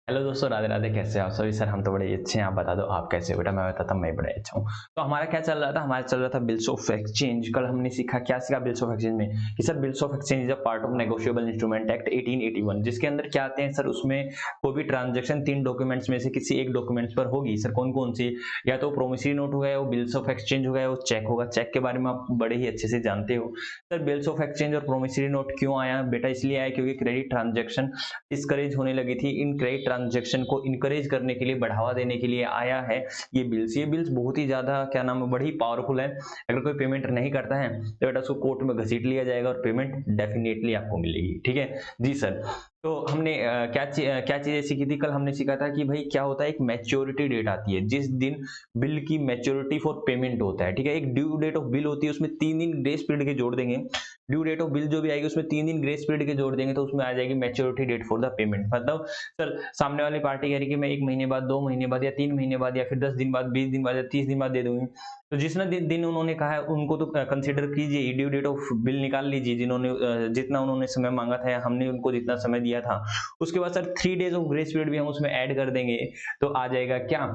Hello दोस्तों, राधे राधे। कैसे हैं आप सभी? सर हम तो बड़े ही अच्छे हैं। आप बता दो आप कैसे हो? बेटा मैं बताता हूँ, मैं बड़ा अच्छा हूँ। तो हमारा क्या चल रहा था? हमारा चल रहा था बिल्स ऑफ एक्सचेंज। कल हमने सीखा, क्या सीखा बिल्स ऑफ एक्सचेंज में? कि sir bills of exchange is a part of negotiable instrument act 1881, जिसके अंदर क्या आते हैं सर? उसमें कोई भी ट्रांजेक्शन 3 डॉक्यूमेंट्स में से किसी एक डॉक्यूमेंट्स पर होगी। सर कौन कौन सी? या तो प्रोमिसरी नोट हो गया, वो बिल्स ऑफ एक्सचेंज हो गया, वो चेक होगा। चेक के बारे में आप बड़े ही अच्छे से जानते हो। सर बिल्स ऑफ एक्सचेंज और प्रोमिसरी नोट क्यों आया बेटा? इसलिए आया क्योंकि क्रेडिट ट्रांजेक्शन डिस्करेज होने लगी थी। इन क्रेडिट ट्रांजैक्शन को इनकरेज करने के लिए, बढ़ावा देने के लिए आया है ये बिल्स। ये बिल्स बहुत ही ज्यादा क्या नाम है, बड़ी पावरफुल है। अगर कोई पेमेंट नहीं करता है तो बेटा उसको कोर्ट में घसीट लिया जाएगा और पेमेंट डेफिनेटली आपको मिलेगी। ठीक है जी सर। तो हमने क्या चीजें सीखी थी? कल हमने सीखा था कि भाई क्या होता है, एक मैच्योरिटी डेट आती है जिस दिन बिल की मैच्योरिटी फॉर पेमेंट होता है। ठीक है, एक ड्यू डेट ऑफ बिल होती है, उसमें 3 दिन ग्रेस पीरियड के जोड़ देंगे। ड्यू डेट ऑफ बिल जो भी आएगी उसमें 3 दिन ग्रेस पीरियड के जोड़ देंगे तो उसमें आ जाएगी maturity date for the payment. मतलब सर सामने वाली पार्टी कह रही कि मैं 1 महीने बाद, 2 महीने बाद या 3 महीने बाद या फिर 10 दिन बाद, 20 दिन बाद या 30 दिन बाद दे दूंगी। तो जिस ना दिन उन्होंने कहा है उनको तो कंसीडर कीजिए, ड्यू डेट ऑफ बिल निकाल लीजिए। जिन्होंने जितना उन्होंने समय मांगा था या हमने उनको जितना समय दिया था, उसके बाद sir 3 days of grace period भी हम उसमें ऐड कर देंगे। तो आ जाएगा क्या?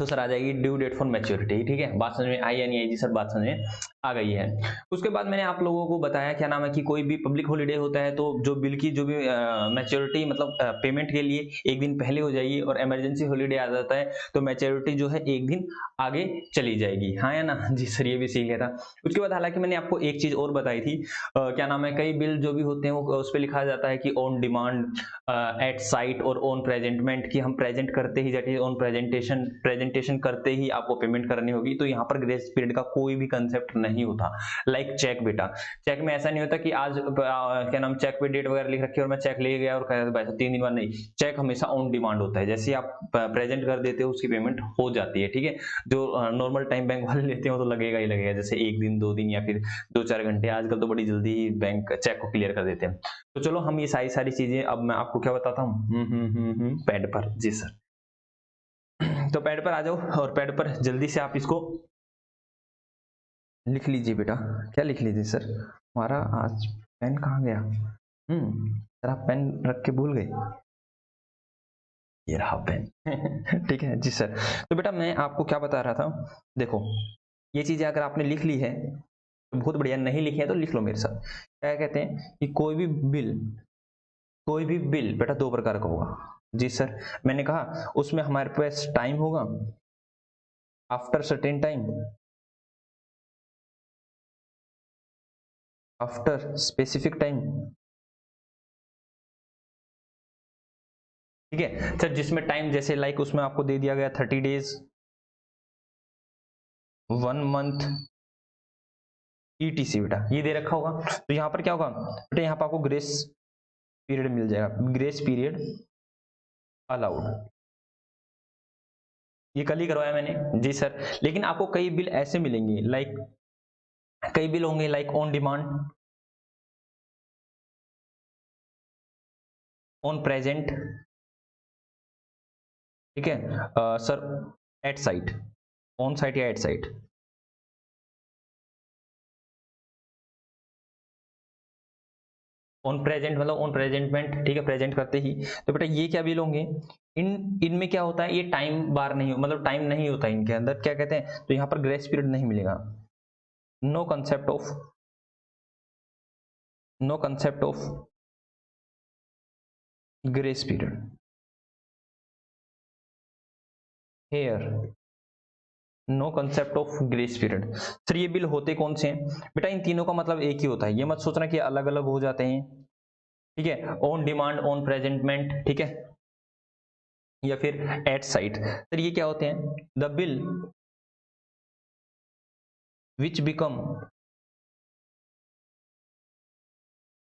तो सर आ जाएगी ड्यू डेट फॉर मैच्योरिटी। ठीक है, बात समझ में आई या नहीं आई? जी सर बात समझ में आ गई है। उसके बाद मैंने आप लोगों को बताया क्या नाम है कि कोई भी पब्लिक हॉलिडे होता है तो जो बिल की जो भी मैच्योरिटी मतलब पेमेंट के लिए एक दिन पहले हो जाएगी, और इमरजेंसी हॉलिडे आ जाता है तो मैच्योरिटी जो है एक दिन आगे चली जाएगी। हाँ या ना? जी सर ये भी सीख लिया था। उसके बाद हालांकि मैंने आपको एक चीज और बताई थी, क्या नाम है, कई बिल जो भी होते हैं वो उस पर लिखा जाता है कि ऑन डिमांड, एट साइट और ऑन प्रेजेंटमेंट, कि हम प्रेजेंट करते ही, दैट इज ऑन प्रेजेंटेशन करते ही आपको पेमेंट करनी होगी। तो यहाँ पर ग्रेस पीरियड का कोई भी कंसेप्ट नहीं होता। लाइक चेक बेटा, चेक में ऐसा नहीं होता कि आज क्या नाम, चेक पे डेट वगैरह लिख रखी है और मैं चेक ले गया और कह भाई 3 दिन बाद। नहीं, चेक हमेशा ऑन डिमांड होता है। जैसे आप प्रेजेंट कर देते हो उसकी पेमेंट हो जाती है। ठीक है, जो नॉर्मल टाइम बैंक वाले लेते हो तो लगेगा ही लगेगा, जैसे 1 दिन 2 दिन या फिर 2-4 घंटे। आजकल तो बड़ी जल्दी ही बैंक चेक को क्लियर कर देते हैं। तो चलो हम ये सारी सारी चीजें, अब मैं आपको क्या बताता हूँ, पैड पर। जी सर। तो पैड पर आ जाओ और पैड पर जल्दी से आप इसको लिख लीजिए बेटा। क्या लिख लीजिए सर? हमारा आज पेन कहाँ गया? सर आप पेन रख के भूल गए? ये रहा पेन। ठीक है जी सर। तो बेटा मैं आपको क्या बता रहा था, देखो ये चीजें अगर आपने लिख ली है तो बहुत बढ़िया, नहीं लिखी है तो लिख लो मेरे साथ। क्या कहते हैं कि कोई भी बिल बेटा 2 प्रकार का होगा। जी सर, मैंने कहा उसमें हमारे पास टाइम होगा, after certain time, after specific time. ठीक है सर, जिसमें टाइम जैसे लाइक उसमें आपको दे दिया गया 30 डेज, 1 मंथ, ईटीसी बेटा ये दे रखा होगा। तो यहाँ पर क्या होगा बेटा, यहाँ पर आपको ग्रेस पीरियड मिल जाएगा, ग्रेस पीरियड अलाउड। ये कल ही करवाया मैंने जी सर। लेकिन आपको कई बिल ऐसे मिलेंगे, लाइक कई बिल होंगे like on demand, on present, ठीक है sir, at sight, on sight या एट साइट। ऑन प्रेजेंट मतलब ऑन प्रेजेंटमेंट, ठीक है, प्रेजेंट करते ही। तो बेटा ये क्या बिल होंगे? इनमें क्या होता है, ये टाइम बार नहीं, मतलब टाइम नहीं होता इनके अंदर, क्या कहते हैं, तो यहाँ पर ग्रेस पीरियड नहीं मिलेगा। No concept of, no concept of grace period here, no concept of grace period. Sir ये बिल होते कौन से हैं बेटा? इन तीनों का मतलब एक ही होता है, ये मत सोचना कि अलग अलग हो जाते हैं। ठीक है, ऑन डिमांड, ऑन प्रेजेंटमेंट, ठीक है, या फिर एट साइट। सर ये क्या होते हैं? The bill which become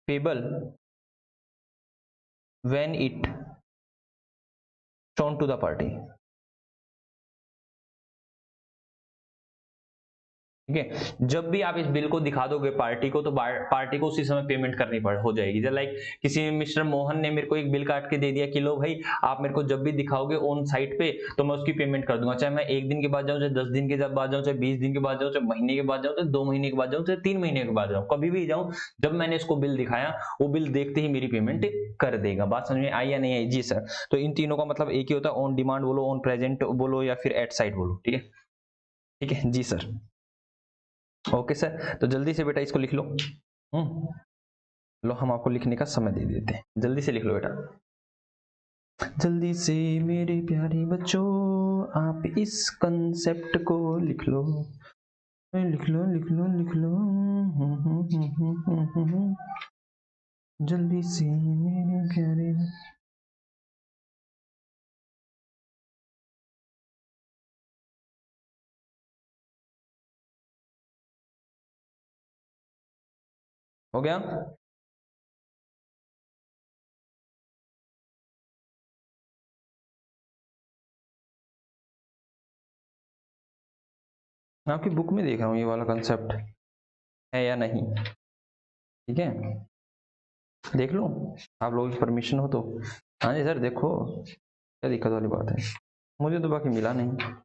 payable when it shown to the party। ठीक है। जब भी आप इस बिल को दिखा दोगे पार्टी को, तो पार्टी को उसी समय पेमेंट करनी हो जाएगी। जैसे लाइक किसी मिस्टर मोहन ने मेरे को एक बिल काट के दे दिया कि लो भाई आप मेरे को जब भी दिखाओगे ऑन साइट पे तो मैं उसकी पेमेंट कर दूंगा, चाहे मैं 1 दिन के बाद जाऊं, चाहे 10 दिन के बाद जाऊं, चाहे 20 दिन के बाद जाऊं, चाहे महीने के बाद जाऊं, चाहे 2 महीने के बाद जाऊं, चाहे 3 महीने के बाद जाऊं, कभी भी जाऊं, जब मैंने इसको बिल दिखाया वो बिल देखते ही मेरी पेमेंट कर देगा। बात समझ में आई या नहीं आई? जी सर। तो इन तीनों का मतलब एक ही होता है, ऑन डिमांड बोलो, ऑन प्रेजेंट बोलो, या फिर एट साइट बोलो। ठीक है, ठीक है जी सर। ओके सर, तो जल्दी से बेटा इसको लिख लो। लो हम आपको लिखने का समय दे देते हैं, जल्दी से लिख लो बेटा, जल्दी से मेरे प्यारे बच्चों आप इस कंसेप्ट को लिख लो, लिख लो लिख लो लिख लो। जल्दी से मेरे प्यारे, हो गया? मैं आपकी बुक में देख रहा हूँ ये वाला कंसेप्ट है या नहीं। ठीक है, देख लो, आप लोगों की परमिशन हो तो। हाँ जी सर, देखो क्या दिक्कत वाली बात है, मुझे तो बाकी मिला नहीं।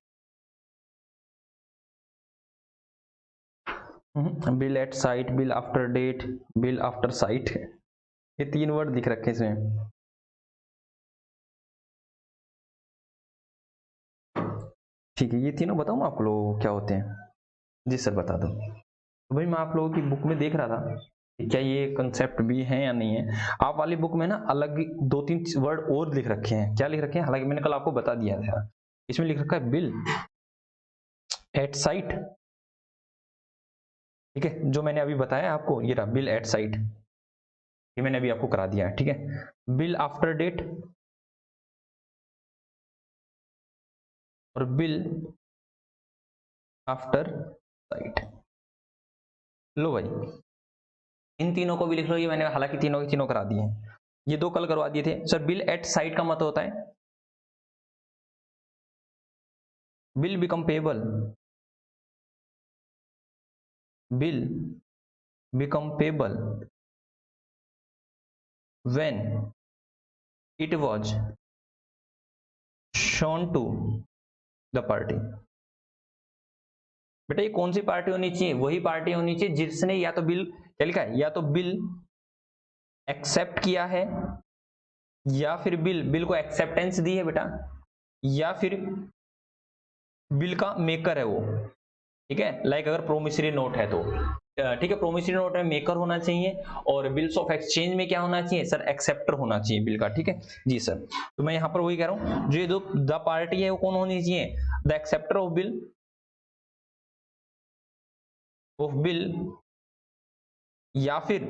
Bill at sight, bill after date, bill after sight, ये 3 वर्ड दिख रखे इसमें। ठीक है, ये तीनों बताऊँ आप लोगों को क्या होते हैं? जी सर बता दो। तो भाई मैं आप लोगों की बुक में देख रहा था कि क्या ये कंसेप्ट भी है या नहीं है। आप वाली बुक में ना अलग 2-3 वर्ड और लिख रखे हैं। क्या लिख रखे हैं? हालांकि मैंने कल आपको बता दिया था। इसमें लिख रखा है बिल एट साइट। ठीक है, जो मैंने अभी बताया आपको, ये रहा बिल एट साइट, ये मैंने अभी आपको करा दिया है। ठीक है, बिल आफ्टर डेट और बिल आफ्टर साइट। लो भाई, इन तीनों को भी लिख लो। ये मैंने हालांकि तीनों के तीनों करा दिए हैं, ये 2 कल करवा दिए थे सर। बिल एट साइट का मतलब होता है bill become payable, bill become payable when it was shown to the party। बेटा ये कौन सी पार्टी होनी चाहिए? वही पार्टी होनी चाहिए जिसने या तो बिल, क्या लिखा है, या तो बिल एक्सेप्ट किया है, या फिर बिल को एक्सेप्टेंस दी है बेटा, या फिर बिल का मेकर है वो। ठीक है, लाइक अगर प्रोमिसरी नोट है तो ठीक है, प्रोमिसरी नोट में मेकर होना चाहिए, और बिल्स ऑफ एक्सचेंज में क्या होना चाहिए सर? एक्सेप्टर होना चाहिए बिल का। ठीक है जी सर। तो मैं यहां पर वही कह रहा हूं, जो ये दो द पार्टी है वो कौन होनी चाहिए? द एक्सेप्टर ऑफ बिल या फिर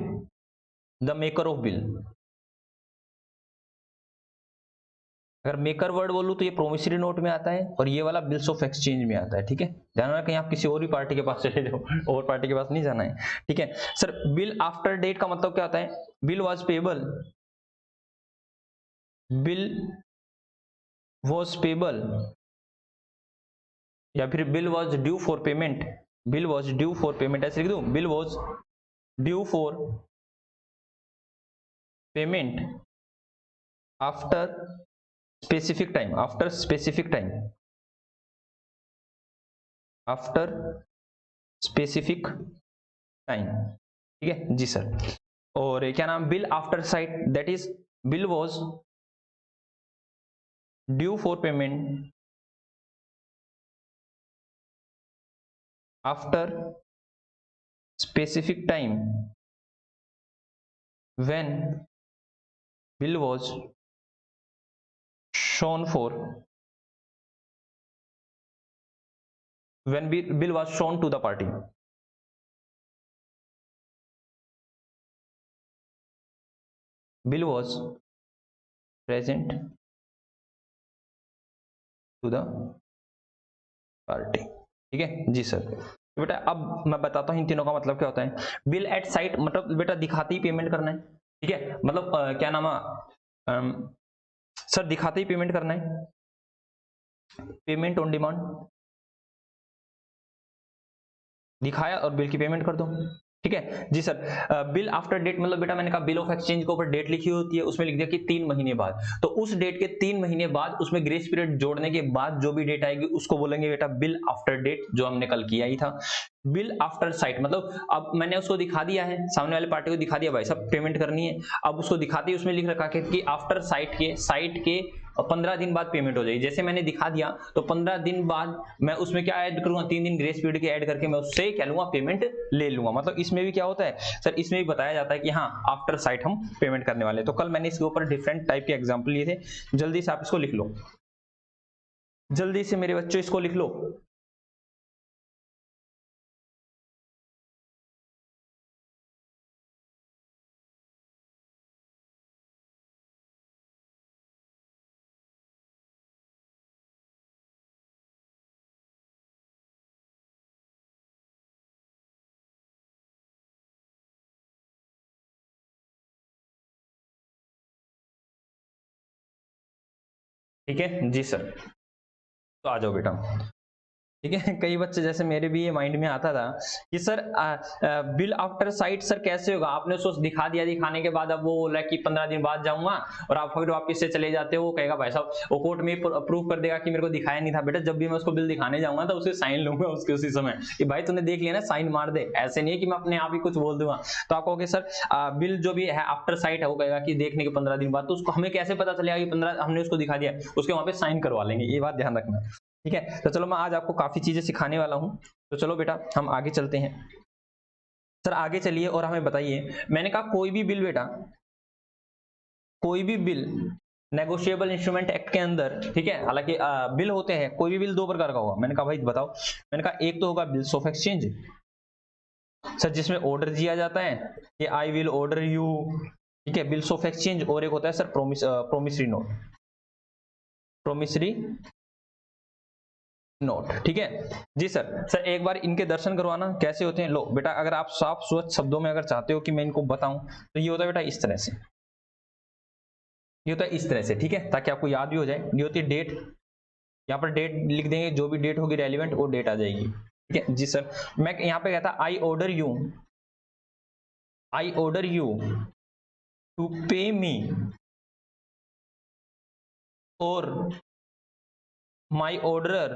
द मेकर ऑफ बिल। अगर मेकर वर्ड बोलूं तो ये प्रोमिसरी नोट में आता है, और ये वाला बिल्स ऑफ एक्सचेंज में आता है। ठीक है, ध्यान रखना कहीं आप किसी और भी पार्टी के पास चले जाओ, और पार्टी के पास नहीं जाना है। ठीक है सर, बिल आफ्टर डेट का मतलब क्या होता है? Bill was payable, bill was payable, या फिर bill was due for payment, bill was due for payment, ऐसे लिख दूं, bill was due for payment after specific time, after specific time, after specific time. ठीक है जी सर। और क्या नाम? Bill after site, that is bill was due for payment after specific time when bill was shown for, when bill was shown to the party। bill was present to the party। ठीक है जी sir. तो बेटा अब मैं बताता हूँ इन तीनों का मतलब क्या होता है। बिल एट साइट मतलब बेटा दिखाते ही पेमेंट करना है। ठीक है, मतलब क्या नाम है सर? दिखाते ही पेमेंट करना है, पेमेंट ऑन डिमांड। दिखाया और बिल की पेमेंट कर दो। ठीक है जी सर। बिल आफ्टर डेट मतलब बेटा मैंने कहा बिल ऑफ एक्सचेंज के ऊपर डेट लिखी होती है, उसमें लिख दिया कि 3 महीने बाद, तो उस डेट के 3 महीने बाद उसमें ग्रेस पीरियड जोड़ने के बाद जो भी डेट आएगी उसको बोलेंगे बेटा बिल आफ्टर डेट, जो हमने कल किया ही था। बिल आफ्टर साइट मतलब अब मैंने उसको दिखा दिया है, सामने वाले पार्टी को दिखा दिया भाई सब पेमेंट करनी है, अब उसको दिखाते ही उसमें लिख रखा है कि आफ्टर साइट के 15 दिन बाद पेमेंट हो जाएगी। जैसे मैंने दिखा दिया तो 15 दिन बाद मैं उसमें क्या ऐड करूंगा, 3 दिन ग्रेस पीरियड के ऐड करके मैं उससे क्या लूंगा, पेमेंट ले लूंगा। मतलब इसमें भी क्या होता है सर, इसमें भी बताया जाता है कि हाँ आफ्टर साइट हम पेमेंट करने वाले हैं। तो कल मैंने इसके ऊपर डिफरेंट टाइप के एग्जाम्पल लिए थे, जल्दी से आप इसको लिख लो, जल्दी से मेरे बच्चों इसको लिख लो। ठीक है जी सर, तो आ जाओ बेटा। ठीक है, कई बच्चे जैसे मेरे भी ये माइंड में आता था कि sir bill after site sir कैसे होगा, आपने उसको दिखा दिया, दिखाने के बाद अब वो बोला कि 15 दिन बाद जाऊंगा और आप फिर वापस से चले जाते हो, वो कहेगा भाई साहब वो कोर्ट में प्रूव कर देगा कि मेरे को दिखाया नहीं था। बेटा जब भी मैं उसको बिल दिखाने जाऊंगा तो उसे साइन लूंगा उसके उसी समय कि भाई तूने देख लिया ना, साइन मार दे। ऐसे नहीं है कि मैं अपने आप ही कुछ बोल दूंगा। तो आप कहोगे सर बिल जो भी है आफ्टर साइट है वो कहेगा कि देखने के 15 दिन बाद, तो उसको हमें कैसे पता चलेगा कि 15 हमने उसको दिखा दिया, उसके वहां पे साइन करवा लेंगे, ये बात ध्यान रखना। ठीक है, तो चलो मैं आज आपको काफी चीजें सिखाने वाला हूं, तो चलो बेटा हम आगे चलते हैं। सर आगे चलिए और हमें बताइए, मैंने कहा कोई भी बिल बेटा, कोई भी बिल नेगोशिएबल इंस्ट्रूमेंट एक्ट के अंदर, ठीक है, हालांकि बिल होते हैं, कोई भी बिल दो प्रकार का होगा। मैंने कहा भाई बताओ, मैंने कहा एक तो होगा बिल्स ऑफ एक्सचेंज सर, जिसमें ऑर्डर दिया जाता है कि आई विल ऑर्डर यू, ठीक है, बिल्स ऑफ एक्सचेंज। और एक होता है sir promissory note, promissory note. ठीक है जी सर। सर एक बार इनके दर्शन करवाना कैसे होते हैं। लो बेटा, अगर आप साफ स्वच्छ शब्दों में अगर चाहते हो कि मैं इनको बताऊं तो ये होता है बेटा इस तरह से, ये होता है इस तरह से, ठीक है, ताकि आपको याद भी हो जाए। ये होती है डेट, यहाँ पर डेट लिख देंगे, जो भी डेट होगी रेलिवेंट वो डेट आ जाएगी। ठीक है जी सर। मैं यहाँ पे कहता आई ऑर्डर यू टू पे मी और my order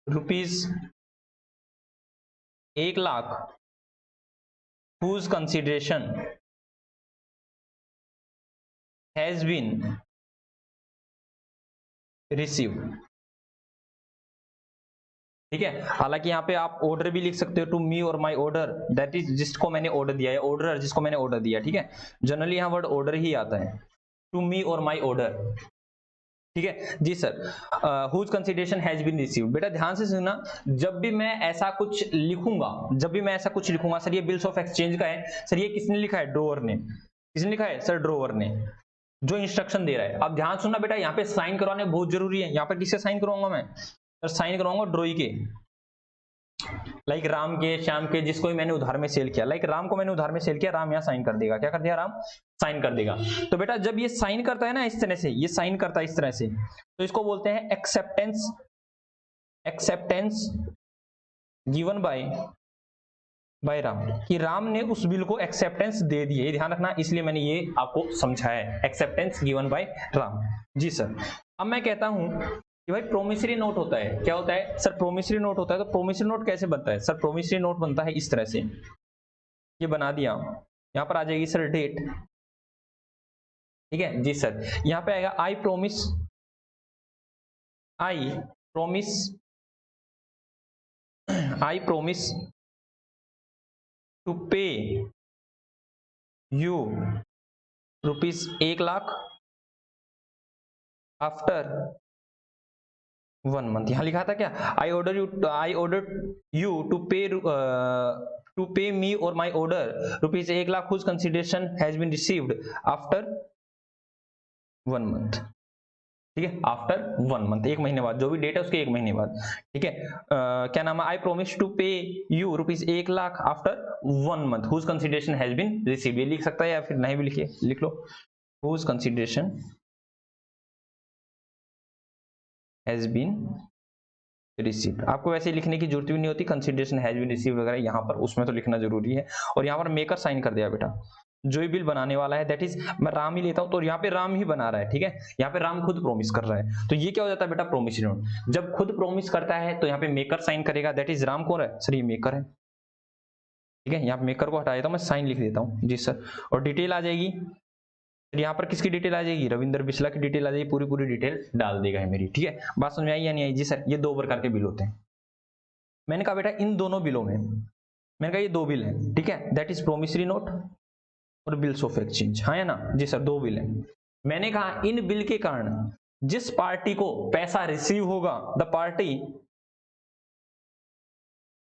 rupees 1 lakh whose consideration has been received। ठीक है, हालांकि यहाँ पे आप ऑर्डर भी लिख सकते हो, टू मी और माई ऑर्डर, दैट इज जिसको मैंने ऑर्डर दिया है, ऑर्डर जिसको मैंने ऑर्डर दिया। ठीक है, जनरली यहाँ वर्ड ऑर्डर ही आता है, टू मी और माई ऑर्डर। ठीक है जी sir. Whose consideration has been received, बेटा ध्यान से सुनना, जब भी मैं ऐसा कुछ लिखूंगा, जब भी मैं ऐसा कुछ लिखूंगा, सर ये बिल्स ऑफ एक्सचेंज का है, सर ये किसने लिखा है, ड्रोवर ने। किसने लिखा है सर, ड्रोवर ने, जो इंस्ट्रक्शन दे रहा है। अब ध्यान सुनना बेटा, यहाँ पे साइन करवाने बहुत जरूरी है। यहाँ पे किससे साइन करवाऊंगा मैं, सर साइन करवाऊंगा ड्रोई के, लाइक राम के, श्याम के, जिसको भी मैंने उधार में सेल किया, लाइक राम को मैंने उधार में सेल किया, राम यहाँ साइन कर देगा। क्या कर दिया, राम साइन कर देगा। तो बेटा जब ये साइन करता है ना इस तरह से, ये साइन करता है इस तरह से, तो इसको बोलते हैं acceptance, acceptance given by Ram, कि राम ने उस बिल को एक्सेप्टेंस दे दी है। ध्यान रखना, इसलिए मैंने ये आपको समझाया है, एक्सेप्टेंस गिवन बाय राम। जी सर। अब मैं कहता हूं कि भाई प्रोमिसरी नोट होता है, क्या होता है सर, प्रोमिसरी नोट होता है। तो प्रोमिसरी नोट कैसे बनता है सर, प्रोमिसरी नोट बनता है इस तरह से, ये बना दिया, यहां पर आ जाएगी सर डेट। ठीक है जी सर, यहां पे आएगा I promise I promise to pay you ₹1 lakh after 1 month. यहां लिखा था क्या, आई ऑर्डर यू टू पे मी और my order ₹1 lakh whose consideration has been received after 1 month. ठीक है, आफ्टर 1 मंथ, 1 महीने बाद, जो भी डेट है उसके 1 महीने बाद। ठीक है, क्या नाम है, आई promise to pay you ₹1 lakh after 1 month whose consideration has been received। ये लिख सकता है या फिर नहीं भी लिखिए, लिख लो, whose consideration has been received. आपको वैसे लिखने की जरूरत भी नहीं होती, कंसिडरेशन हैज बीन रिसीव्ड वगैरह यहाँ पर उसमें तो लिखना जरूरी है। और यहाँ पर मेकर साइन कर दिया बेटा, जो भी बिल बनाने वाला है दैट इज, मैं राम ही लेता हूं तो यहाँ पे राम ही बना रहा है, ठीक है, यहाँ पे राम खुद प्रोमिस कर रहा है, तो ये क्या हो जाता है बेटा प्रोमिसरी नोट। जब खुद प्रोमिस करता है तो यहाँ पे मेकर साइन करेगा, दैट इज राम कौन है सर, ये मेकर है, ठीक है। यहाँ पे मेकर को हटा देता हूं, मैं साइन लिख देता हूँ जी सर। और डिटेल आ जाएगी, यहाँ पर किसकी डिटेल आ जाएगी, रविंद्र बिस्ला की डिटेल आ जाएगी, पूरी पूरी डिटेल डाल देगा है मेरी, ठीक है। बात समझ में आई या नहीं आई जी सर। ये दो प्रकार के बिल होते हैं। मैंने कहा बेटा इन दोनों बिलों में, मैंने कहा ये दो बिल है, ठीक है, दैट इज प्रोमिसरी नोट और बिल्स ऑफ एक्सचेंज, हाँ है ना जी सर, दो बिल है। मैंने कहा इन बिल के कारण जिस पार्टी को पैसा रिसीव होगा, the party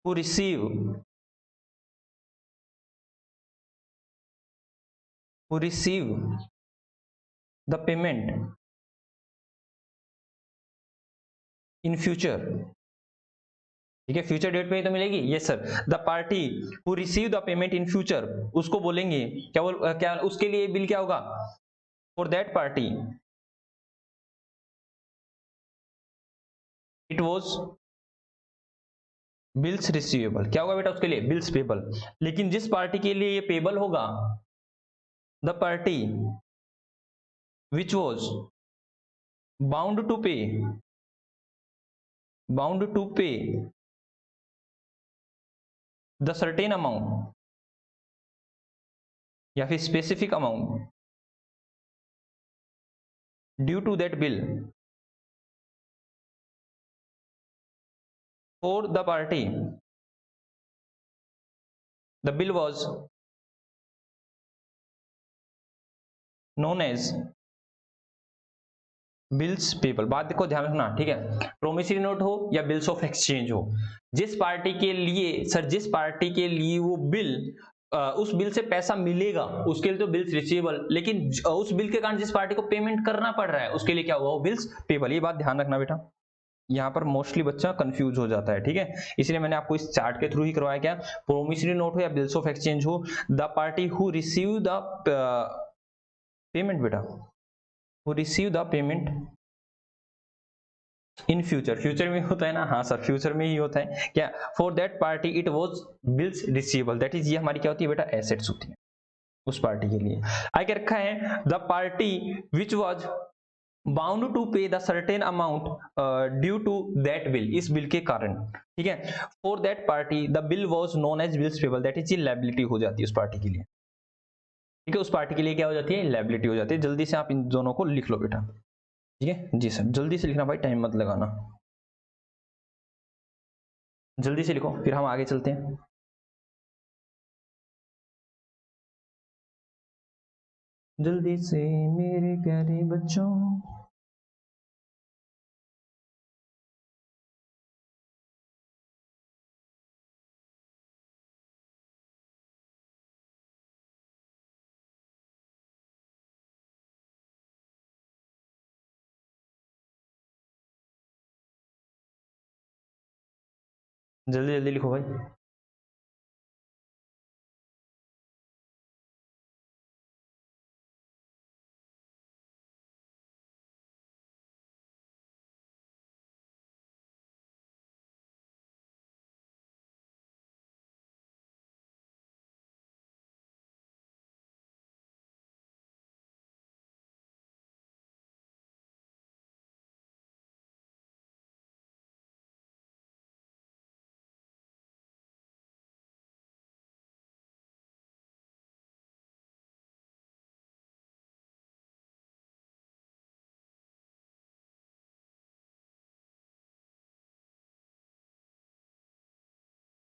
who receive the payment in future, ठीक है, फ्यूचर डेट पे ही तो मिलेगी, yes sir. The party who receive the payment in future, उसको बोलेंगे क्या उसके लिए बिल क्या होगा, for that party it was bills receivable, क्या होगा बेटा उसके लिए बिल्स पेबल। लेकिन जिस पार्टी के लिए ये पेबल होगा, the party which was bound to pay, the certain amount या फिर specific amount due to that bill for the party the bill was known as bills payable. बात देखो ध्यान रखना, ठीक है, प्रोमिसरी नोट हो या बिल्स ऑफ एक्सचेंज हो, जिस पार्टी के लिए सर, जिस पार्टी के लिए वो बिल उस बिल से पैसा मिलेगा उसके लिए तो बिल्स रिसीवेबल, लेकिन उस बिल के कारण जिस पार्टी को पेमेंट करना पड़ रहा है उसके लिए क्या हुआ, वो बिल्स पेबल। ये बात ध्यान रखना बेटा, यहाँ पर मोस्टली बच्चा कंफ्यूज हो जाता है, ठीक है, इसलिए मैंने आपको इस चार्ट के थ्रू ही करवाया, क्या प्रोमिसरी नोट हो या बिल्स ऑफ एक्सचेंज हो, the party who receive the payment बेटा, who receive the payment in future, future में होता है ना, हाँ सर फ्यूचर में ही होता है क्या, for that party it was bills receivable, that is, ये हमारी क्या होती है बेटा एसेट्स होती है उस पार्टी के लिए। आगे रखा है the party which was bound to pay the certain amount due to that bill, इस बिल के कारण, ठीक है, for that party the bill was known as bills payable, that is, ये लायबिलिटी हो जाती है उस पार्टी के लिए, ठीक है, उस पार्टी के लिए क्या हो जाती है, लायबिलिटी हो जाती है। जल्दी से आप इन दोनों को लिख लो बेटा, ठीक है जी सर, जल्दी से लिखना भाई, टाइम मत लगाना, जल्दी से लिखो फिर हम आगे चलते हैं। जल्दी से मेरे प्यारे बच्चों, जल्दी जल्दी लिखो भाई।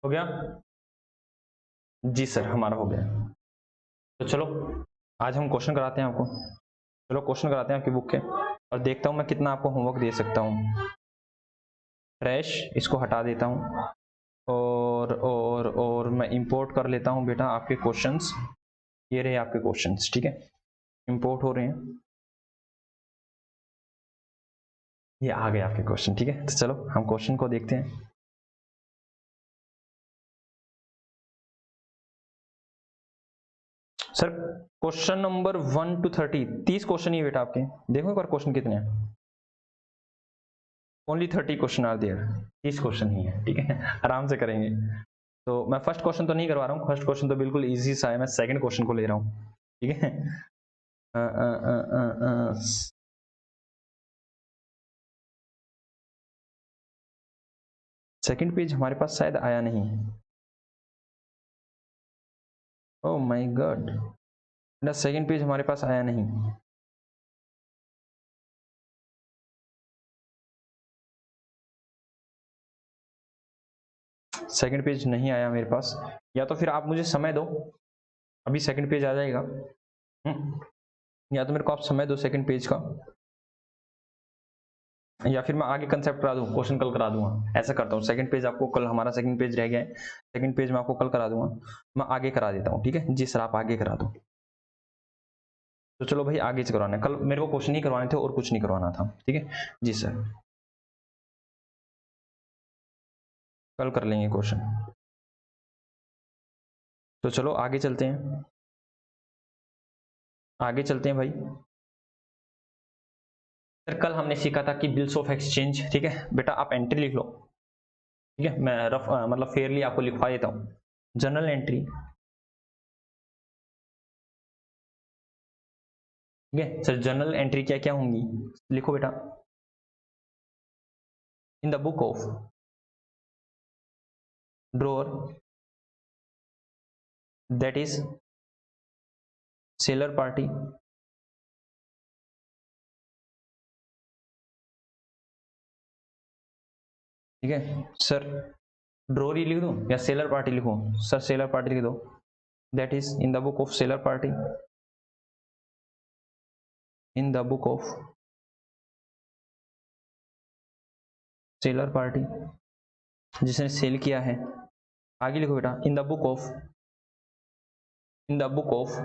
हो गया जी सर, हमारा हो गया। तो चलो आज हम क्वेश्चन कराते हैं आपको, चलो क्वेश्चन कराते हैं आपकी बुक के, और देखता हूं मैं कितना आपको होमवर्क दे सकता हूं। ट्रैश इसको हटा देता हूं, और मैं इंपोर्ट कर लेता हूं बेटा आपके क्वेश्चंस, ये रहे आपके क्वेश्चंस, ठीक है, इंपोर्ट हो रहे हैं, ये आ गए आपके क्वेश्चन, ठीक है। तो चलो हम क्वेश्चन को देखते हैं। Sir question number 1 to 30, 30 question ही बेटा आपके, देखो एक बार क्वेश्चन कितने हैं। Only 30 question are there, 30 question ही है, ठीक है, आराम से करेंगे। तो मैं फर्स्ट क्वेश्चन तो नहीं करवा रहा हूँ, फर्स्ट क्वेश्चन तो बिल्कुल इजी सा है, मैं सेकंड क्वेश्चन को ले रहा हूँ, ठीक है। सेकंड पेज हमारे पास शायद आया नहीं। ओह माय गॉड, मेरा सेकंड पेज हमारे पास आया नहीं। सेकंड पेज नहीं आया मेरे पास, या तो फिर आप मुझे समय दो, अभी सेकंड पेज आ जाएगा। या तो मेरे को आप समय दो सेकंड पेज का, या फिर मैं आगे कंसेप्ट करा दूं, क्वेश्चन कल करा दूंगा। ऐसा करता हूँ, सेकंड पेज आपको कल, हमारा सेकंड पेज रह गया है, सेकंड पेज मैं आपको कल करा दूंगा, मैं आगे करा देता हूँ, ठीक है जी सर, आप आगे करा दो। तो चलो भाई आगे से करवाना है, कल मेरे को क्वेश्चन ही करवाने थे और कुछ नहीं करवाना था, ठीक है जी सर, कल कर लेंगे क्वेश्चन। तो चलो आगे चलते हैं, आगे चलते हैं भाई। सर कल हमने सीखा था कि बिल्स ऑफ एक्सचेंज, ठीक है बेटा, आप एंट्री लिख लो, ठीक है, मैं रफ मतलब फेयरली आपको लिखवा देता हूँ। जनरल एंट्री, ठीक है सर, जनरल एंट्री क्या क्या होंगी, लिखो बेटा। इन the book of drawer that is seller party, ठीक है सर, ड्रॉअर ही लिख दूं या सेलर पार्टी लिखूं, सर सेलर पार्टी लिख दो, that is in the book of seller party, in the book of seller party, जिसने सेल किया है। आगे लिखो बेटा, इन the book of, in the book of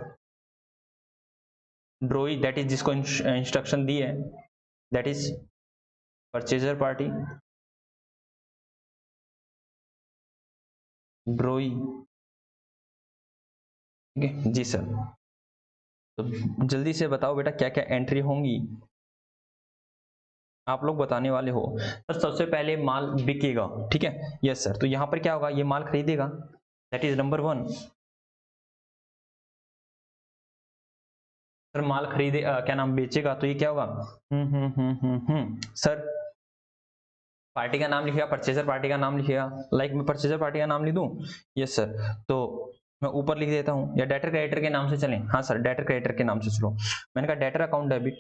ड्रॉई, that is जिसको इंस्ट्रक्शन दी है, दैट इज परचेजर पार्टी, ड्रॉई, ठीक है जी सर। तो जल्दी से बताओ बेटा क्या क्या एंट्री होंगी, आप लोग बताने वाले हो। सर सबसे पहले माल बिकेगा, ठीक है यस सर, तो यहां पर क्या होगा, ये माल खरीदेगा, दैट इज नंबर 1। सर माल खरीदे क्या नाम बेचेगा, तो ये क्या होगा, सर पार्टी का नाम लिखेगा, परचेजर पार्टी का नाम लिखेगा, लाइक मैं परचेजर पार्टी का नाम लिख दूं, यस सर, तो मैं ऊपर लिख देता हूं, या डेटर क्रेडिटर के नाम से चलें, हाँ सर डेटर क्रेडिटर के नाम से चलो, मैंने कहा debtor account debit,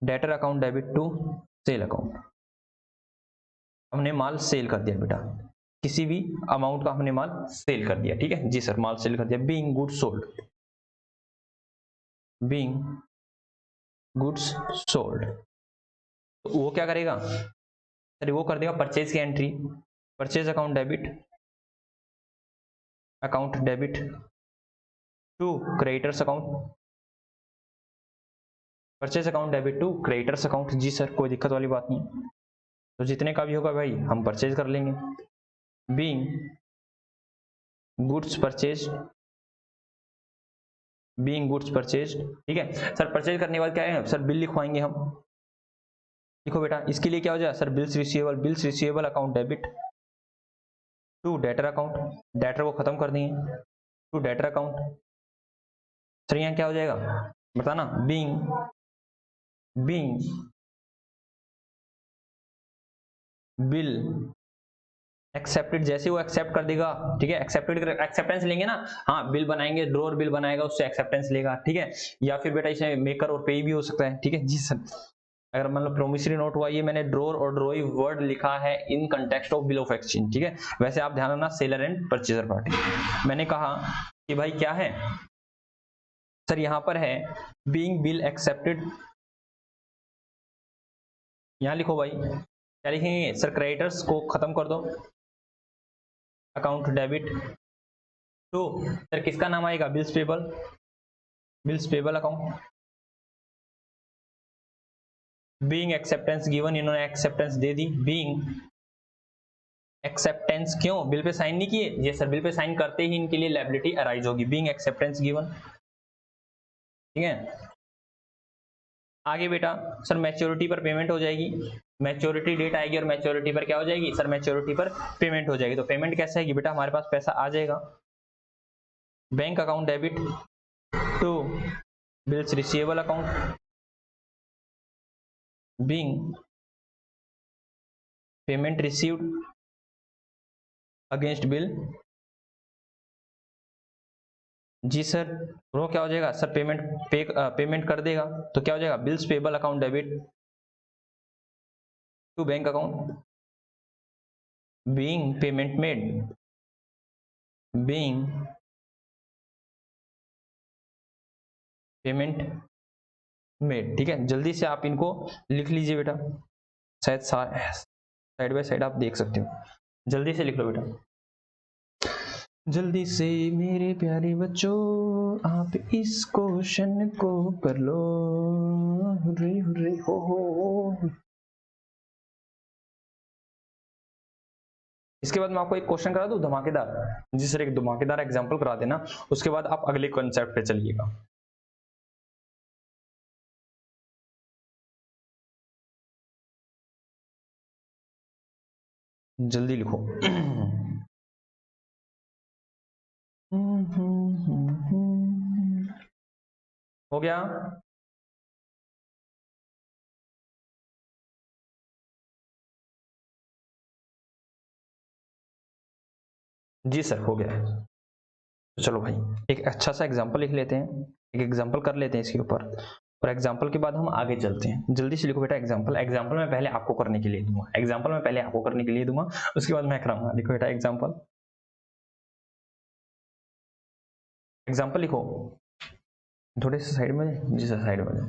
debtor account debit to sale account, हमने माल सेल कर दिया बेटा, किसी भी अमाउंट का हमने माल सेल कर दिया, ठीक है जी सर, माल सेल कर दिया, being goods sold, being goods sold, तो वो क्या करेगा सर, वो कर देगा परचेज की entry, purchase account debit, account debit to creditors account, purchase account debit to creditors account, जी सर कोई दिक्कत वाली बात नहीं, तो जितने का भी होगा भाई हम परचेज कर लेंगे, being goods purchase, being goods purchase, ठीक है सर। परचेज करने के बाद क्या है सर, बिल लिखवाएंगे हम, लिखो बेटा, इसके लिए क्या हो जाए sir, bills receivable, bills receivable account debit to debtor account, debtor को खत्म कर देंगे, टू डेटर अकाउंट, सर यहाँ क्या हो जाएगा बताना, बीइंग, बीइंग बिल एक्सेप्टेड, जैसे वो एक्सेप्ट कर देगा, ठीक है, एक्सेप्टेड एक्सेप्टेंस लेंगे ना, हाँ बिल बनाएंगे, ड्रॉअर बिल बनाएगा, उससे एक्सेप्टेंस लेगा, ठीक है, या फिर बेटा इसे मेकर और पे भी हो सकता है, ठीक है जी सर। अगर मतलब प्रोमिसरी नोट हुआ, ये मैंने ड्रॉअर और ड्रॉई वर्ड लिखा है in context of bill of exchange, ठीक है, वैसे आप ध्यान रखना सेलर एंड परचेजर पार्टी। मैंने कहा कि भाई क्या है सर, यहां पर है बीइंग बिल एक्सेप्टेड, यहां लिखो भाई क्या लिखेंगे सर, क्रेडिटर्स को खत्म कर दो, अकाउंट डेबिट टू सर किसका नाम आएगा, bills payable, bills payable account, being acceptance given, इन्होंने एक्सेप्टेंस दे दी, बीइंग एक्सेप्टेंस, क्यों बिल पे साइन नहीं किए, ये सर बिल पे साइन करते ही इनके लिए लायबिलिटी अराइज होगी, बीइंग एक्सेप्टेंस गिवन, ठीक है आगे बेटा सर मैच्योरिटी पर पेमेंट हो जाएगी, मैच्योरिटी डेट आएगी और मैच्योरिटी पर क्या हो जाएगी सर, मैच्योरिटी पर पेमेंट हो जाएगी। तो पेमेंट कैसे आएगी बेटा, हमारे पास पैसा आ जाएगा bank account debit to bills receivable account being payment received against bill. जी सर, वो क्या हो जाएगा सर, पेमेंट कर देगा तो क्या हो जाएगा bills payable account debit to bank account being payment made, being payment made. ठीक है, जल्दी से आप इनको लिख लीजिए बेटा, शायद साइड बाय साइड आप देख सकते हो, जल्दी से लिख लो बेटा, जल्दी से मेरे प्यारे बच्चों आप इस क्वेश्चन को कर लो, हुर्रे हुर्रे हो। इसके बाद मैं आपको एक क्वेश्चन करा दूं धमाकेदार, जी सर एक धमाकेदार एग्जांपल करा देना, उसके बाद आप अगले कॉन्सेप्ट पे चलिएगा। जल्दी लिखो। हो गया? जी सर हो गया है। तो चलो भाई एक अच्छा सा एग्जांपल लिख लेते हैं, एक एग्जांपल कर लेते हैं इसके ऊपर, और एग्जांपल के बाद हम आगे चलते हैं। जल्दी से लिखो बेटा एग्जांपल, एग्जांपल मैं पहले आपको करने के लिए दूंगा, एग्जांपल मैं पहले आपको करने के लिए दूंगा, उसके बाद मैं कराऊंगा। लिखो बेटा एग्जांपल, एग्जांपल लिखो, थोड़े से साइड में, जी सर साइड में,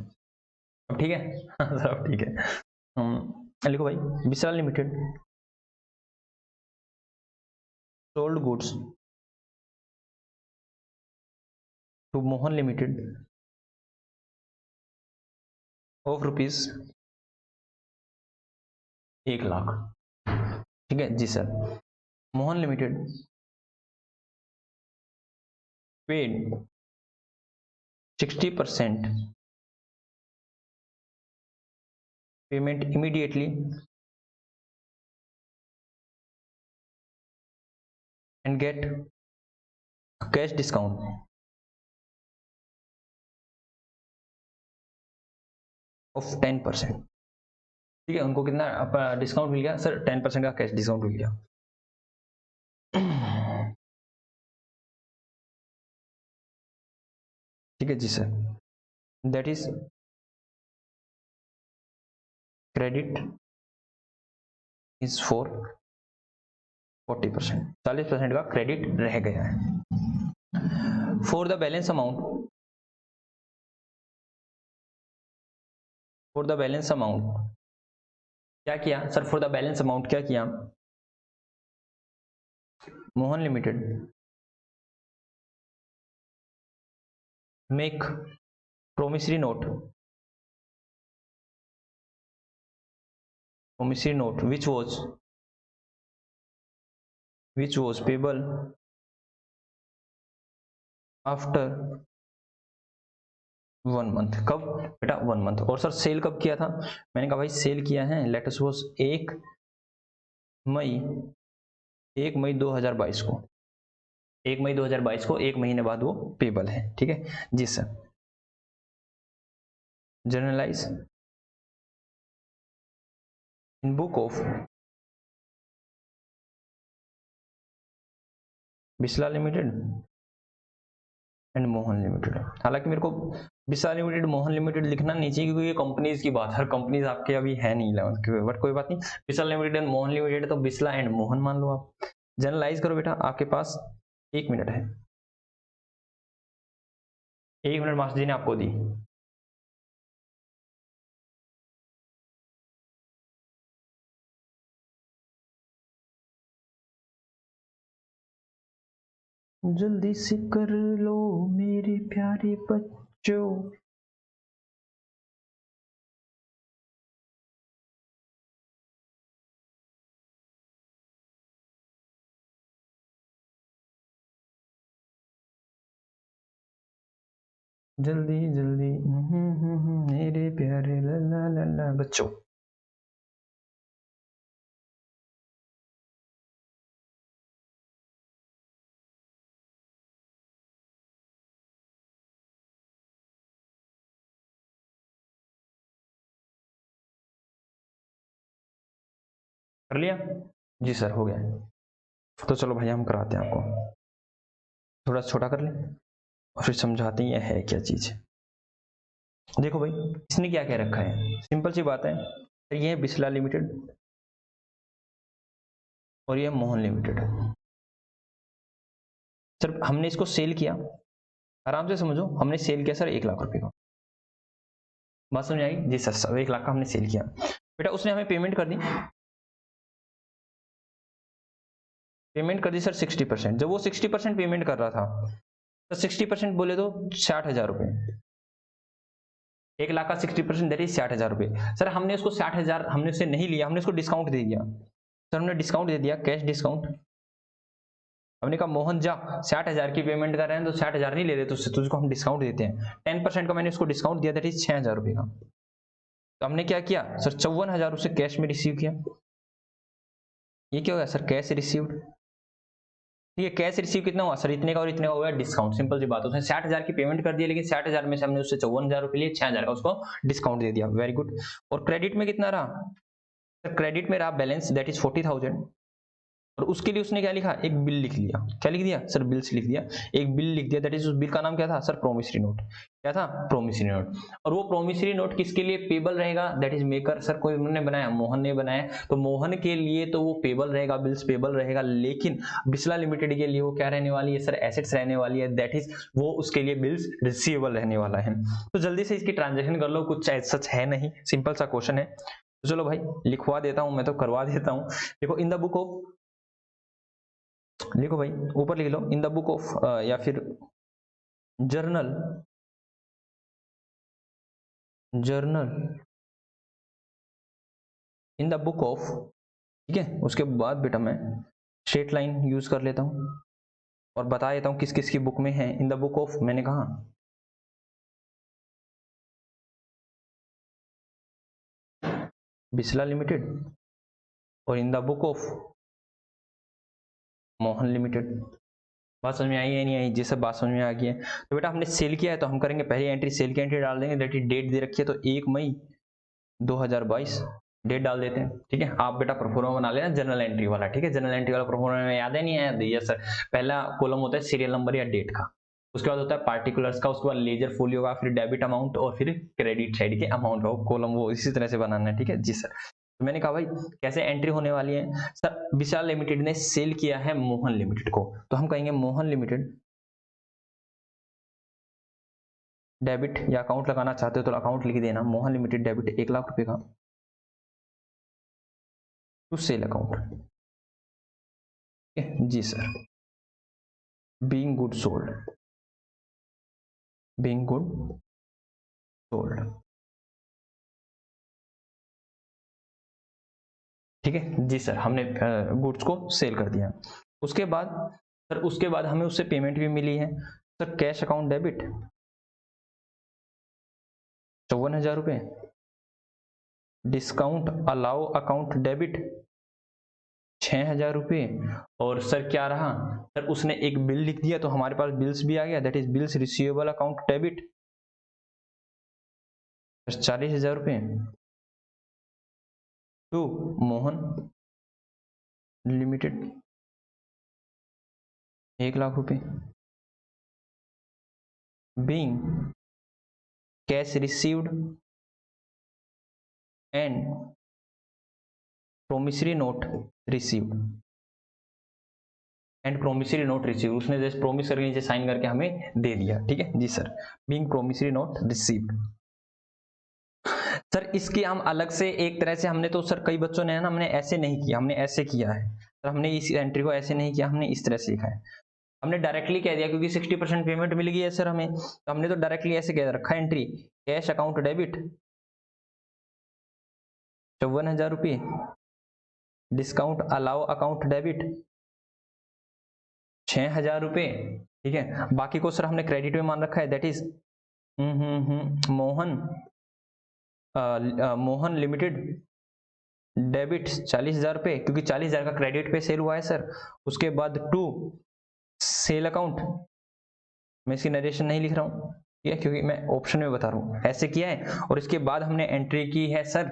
अब ठीक है। सर अब ठीक है। लिखो भाई, Vishal limited sold goods to Mohan limited of rupees 1 lakh. ठीक है जी sir, Mohan limited paid 60% payment immediately and get a cash discount of 10%। ठीक है, उनको कितना डिस्काउंट मिल गया सर, 10% का कैश डिस्काउंट मिल गया। ठीक है जी sir, that is credit is for 40%, 40% का क्रेडिट रह गया है। For the balance amount, for the balance amount क्या किया sir, for the balance amount क्या किया, Mohan limited make promissory note, promissory note which was payable after 1 month. कब बेटा 1 मंथ। और सर सेल कब किया था, मैंने कहा भाई सेल किया है लेट अस सपोज 1 मई 1 मई 2022 को, 1 मई 2022 को, 1 महीने बाद वो पेबल है। ठीक है जी sir, journalise in book of Bisla limited and Mohan limited. हालांकि मेरे को बिस्ला लिमिटेड मोहन लिमिटेड लिखना नहीं चाहिए क्योंकि ये कंपनीज की बात, हर कंपनीज आपके अभी है नहीं 11 के, बट कोई बात नहीं, Bisla limited and Mohan limited तो बिस्ला एंड मोहन मान लो आप। जनरलाइज करो बेटा, आपके पास 1 मिनट है, 1 मिनट मास्टर जी ने आपको दी। जल्दी से कर लो मेरे प्यारे बच्चों। जल्दी जल्दी मेरे प्यारे ला ला ला ला बच्चों। कर लिया जी सर, हो गया। तो चलो भैया हम कराते हैं आपको, थोड़ा छोटा कर लें और फिर समझाते हैं यह है क्या चीज। देखो भाई इसने क्या क्या रखा है, सिंपल सी बात है, ये है बिस्ला लिमिटेड और ये मोहन लिमिटेड। सर हमने इसको सेल किया, आराम से समझो, हमने सेल किया सर 1 लाख रुपए का। बात समझ आई जी सर, 1 लाख का हमने सेल किया। बेटा उसने हमें पेमेंट कर दी, पेमेंट कर दी सर 60%। जब वो 60% पेमेंट कर रहा था तो 60% बोले तो 60,000 रुपए, 1 लाख का 60% दैट इज 60,000 रुपए। सर हमने उसको 60,000 हमने उससे नहीं लिया, हमने उसको डिस्काउंट दे दिया। सर हमने डिस्काउंट दे दिया, कैश डिस्काउंट। हमने कहा मोहन जा 60,000 की पेमेंट कर रहे हैं तो 60,000 नहीं ले रहे, तो तुझको हम डिस्काउंट देते हैं 10% का। मैंने उसको डिस्काउंट दिया दैट इज 6,000 रुपए का। तो हमने क्या किया सर, 54,000 उसे कैश में रिसीव किया। ये क्या होगा सर, कैश रिसीव्ड। ठीक है, कैश रिसीव कितना हुआ सर, इतने का और इतने का हुआ डिस्काउंट। सिंपल सी बात, उसने 60,000 की पेमेंट कर दी, लेकिन 60,000 में से हमने उससे 54,000 रुपए लिए, 6,000 का उसको डिस्काउंट दे दिया। Very good. और क्रेडिट में कितना रहा सर, क्रेडिट में रहा बैलेंस दैट इज 40,000। और उसके लिए उसने क्या लिखा, एक बिल लिख लिया। क्या लिख दिया सर, बिल्स लिख दिया। एक बिल लिख दिया दैट इज, उस बिल का नाम क्या था सर, प्रोमिसरी नोट। क्या था, प्रोमिसरी नोट। और वो प्रोमिसरी नोट किसके लिए पेबल रहेगा, दैट इज मेकर। सर कोई ने बनाया, मोहन ने बनाया, तो मोहन के लिए तो वो पेबल रहेगा, बिल्स पेबल रहेगा। लेकिन बिस्ला लिमिटेड के लिए वो क्या रहने वाली है सर, एसेट्स रहने वाली है, दैट इज वो उसके लिए बिल्स रिसीवेबल रहने वाला है। तो जल्दी से इसकी ट्रांजेक्शन कर लो, कुछ सच है नहीं, सिंपल सा क्वेश्चन है। तो चलो भाई लिखवा देता हूं, मैं तो करवा देता हूं। देखो इन द बुक ऑफ, लिखो भाई ऊपर लिख लो, इन द बुक ऑफ, या फिर journal, journal in the book of. ठीक है, उसके बाद बेटा मैं स्ट्रेट लाइन यूज कर लेता हूं और बता देता हूं किस किस की बुक में है। इन द बुक ऑफ मैंने कहा बिस्ला लिमिटेड, और in the book of Mohan limited. बात समझ में आई है नहीं आई, जैसे बात समझ में आ गई है तो बेटा हमने सेल किया है, तो हम करेंगे पहली एंट्री, सेल की एंट्री डाल देंगे, दैट इज डेट दे रखी है तो 1 मई 2022 डेट डाल देते हैं। ठीक है, आप बेटा प्रोफोर्मा बना लेना जनरल एंट्री वाला। ठीक है, जनरल एंट्री वाला प्रोफोर्मा में याद है नहीं याद, यस सर। पहला कॉलम होता है सीरियल नंबर या डेट का, उसके बाद होता है पार्टिकुलर्स का, उसके बाद लेजर फोलियो का, फिर डेबिट अमाउंट और फिर क्रेडिट साइड के अमाउंट का कॉलम, वो इसी तरह से बनाना है। ठीक है जी सर। तो मैंने कहा भाई कैसे एंट्री होने वाली है सर, विशाल लिमिटेड ने सेल किया है मोहन लिमिटेड को, तो हम कहेंगे मोहन लिमिटेड डेबिट, या अकाउंट लगाना चाहते हो तो अकाउंट लिख देना, मोहन लिमिटेड डेबिट 1 लाख रुपए का टू सेल अकाउंट। जी sir, being good sold, being good sold. ठीक है जी सर, हमने गुड्स को सेल कर दिया। उसके बाद सर, उसके बाद हमें उससे पेमेंट भी मिली है सर, कैश अकाउंट डेबिट 54,000 रुपए, डिस्काउंट अलाउ अकाउंट डेबिट 6,000 रुपए। और सर क्या रहा सर, उसने एक बिल लिख दिया तो हमारे पास बिल्स भी आ गया, that is bills receivable account debit 40,000 रुपए टू मोहन लिमिटेड 1 लाख रुपए, being cash received and promissory note received, and promissory note receive, उसने जैसे प्रोमिस करके नीचे साइन करके हमें दे दिया। ठीक है जी sir, being promissory note received. Sir इसकी हम अलग से एक तरह से, हमने तो सर कई बच्चों ने है ना, हमने ऐसे नहीं किया, हमने ऐसे किया है सर, हमने इस एंट्री को ऐसे नहीं किया, हमने इस तरह से लिखा है। हमने डायरेक्टली कह दिया क्योंकि 60% पेमेंट मिल गई है सर हमें, तो हमने तो डायरेक्टली ऐसे कह रखा एंट्री, कैश अकाउंट डेबिट 54,000 रुपये, डिस्काउंट अलाउ अकाउंट डेबिट 6,000 रुपये। ठीक है, बाकी को सर हमने क्रेडिट में मान रखा है, that is Mohan Mohan limited debit 40,000 रुपये, क्योंकि 40,000 का क्रेडिट पे सेल हुआ है सर। उसके बाद टू सेल अकाउंट, मैं इसकी नरेशन नहीं लिख रहा हूं, ठीक है, क्योंकि मैं ऑप्शन में बता रहा हूं, ऐसे किया है। और इसके बाद हमने एंट्री की है sir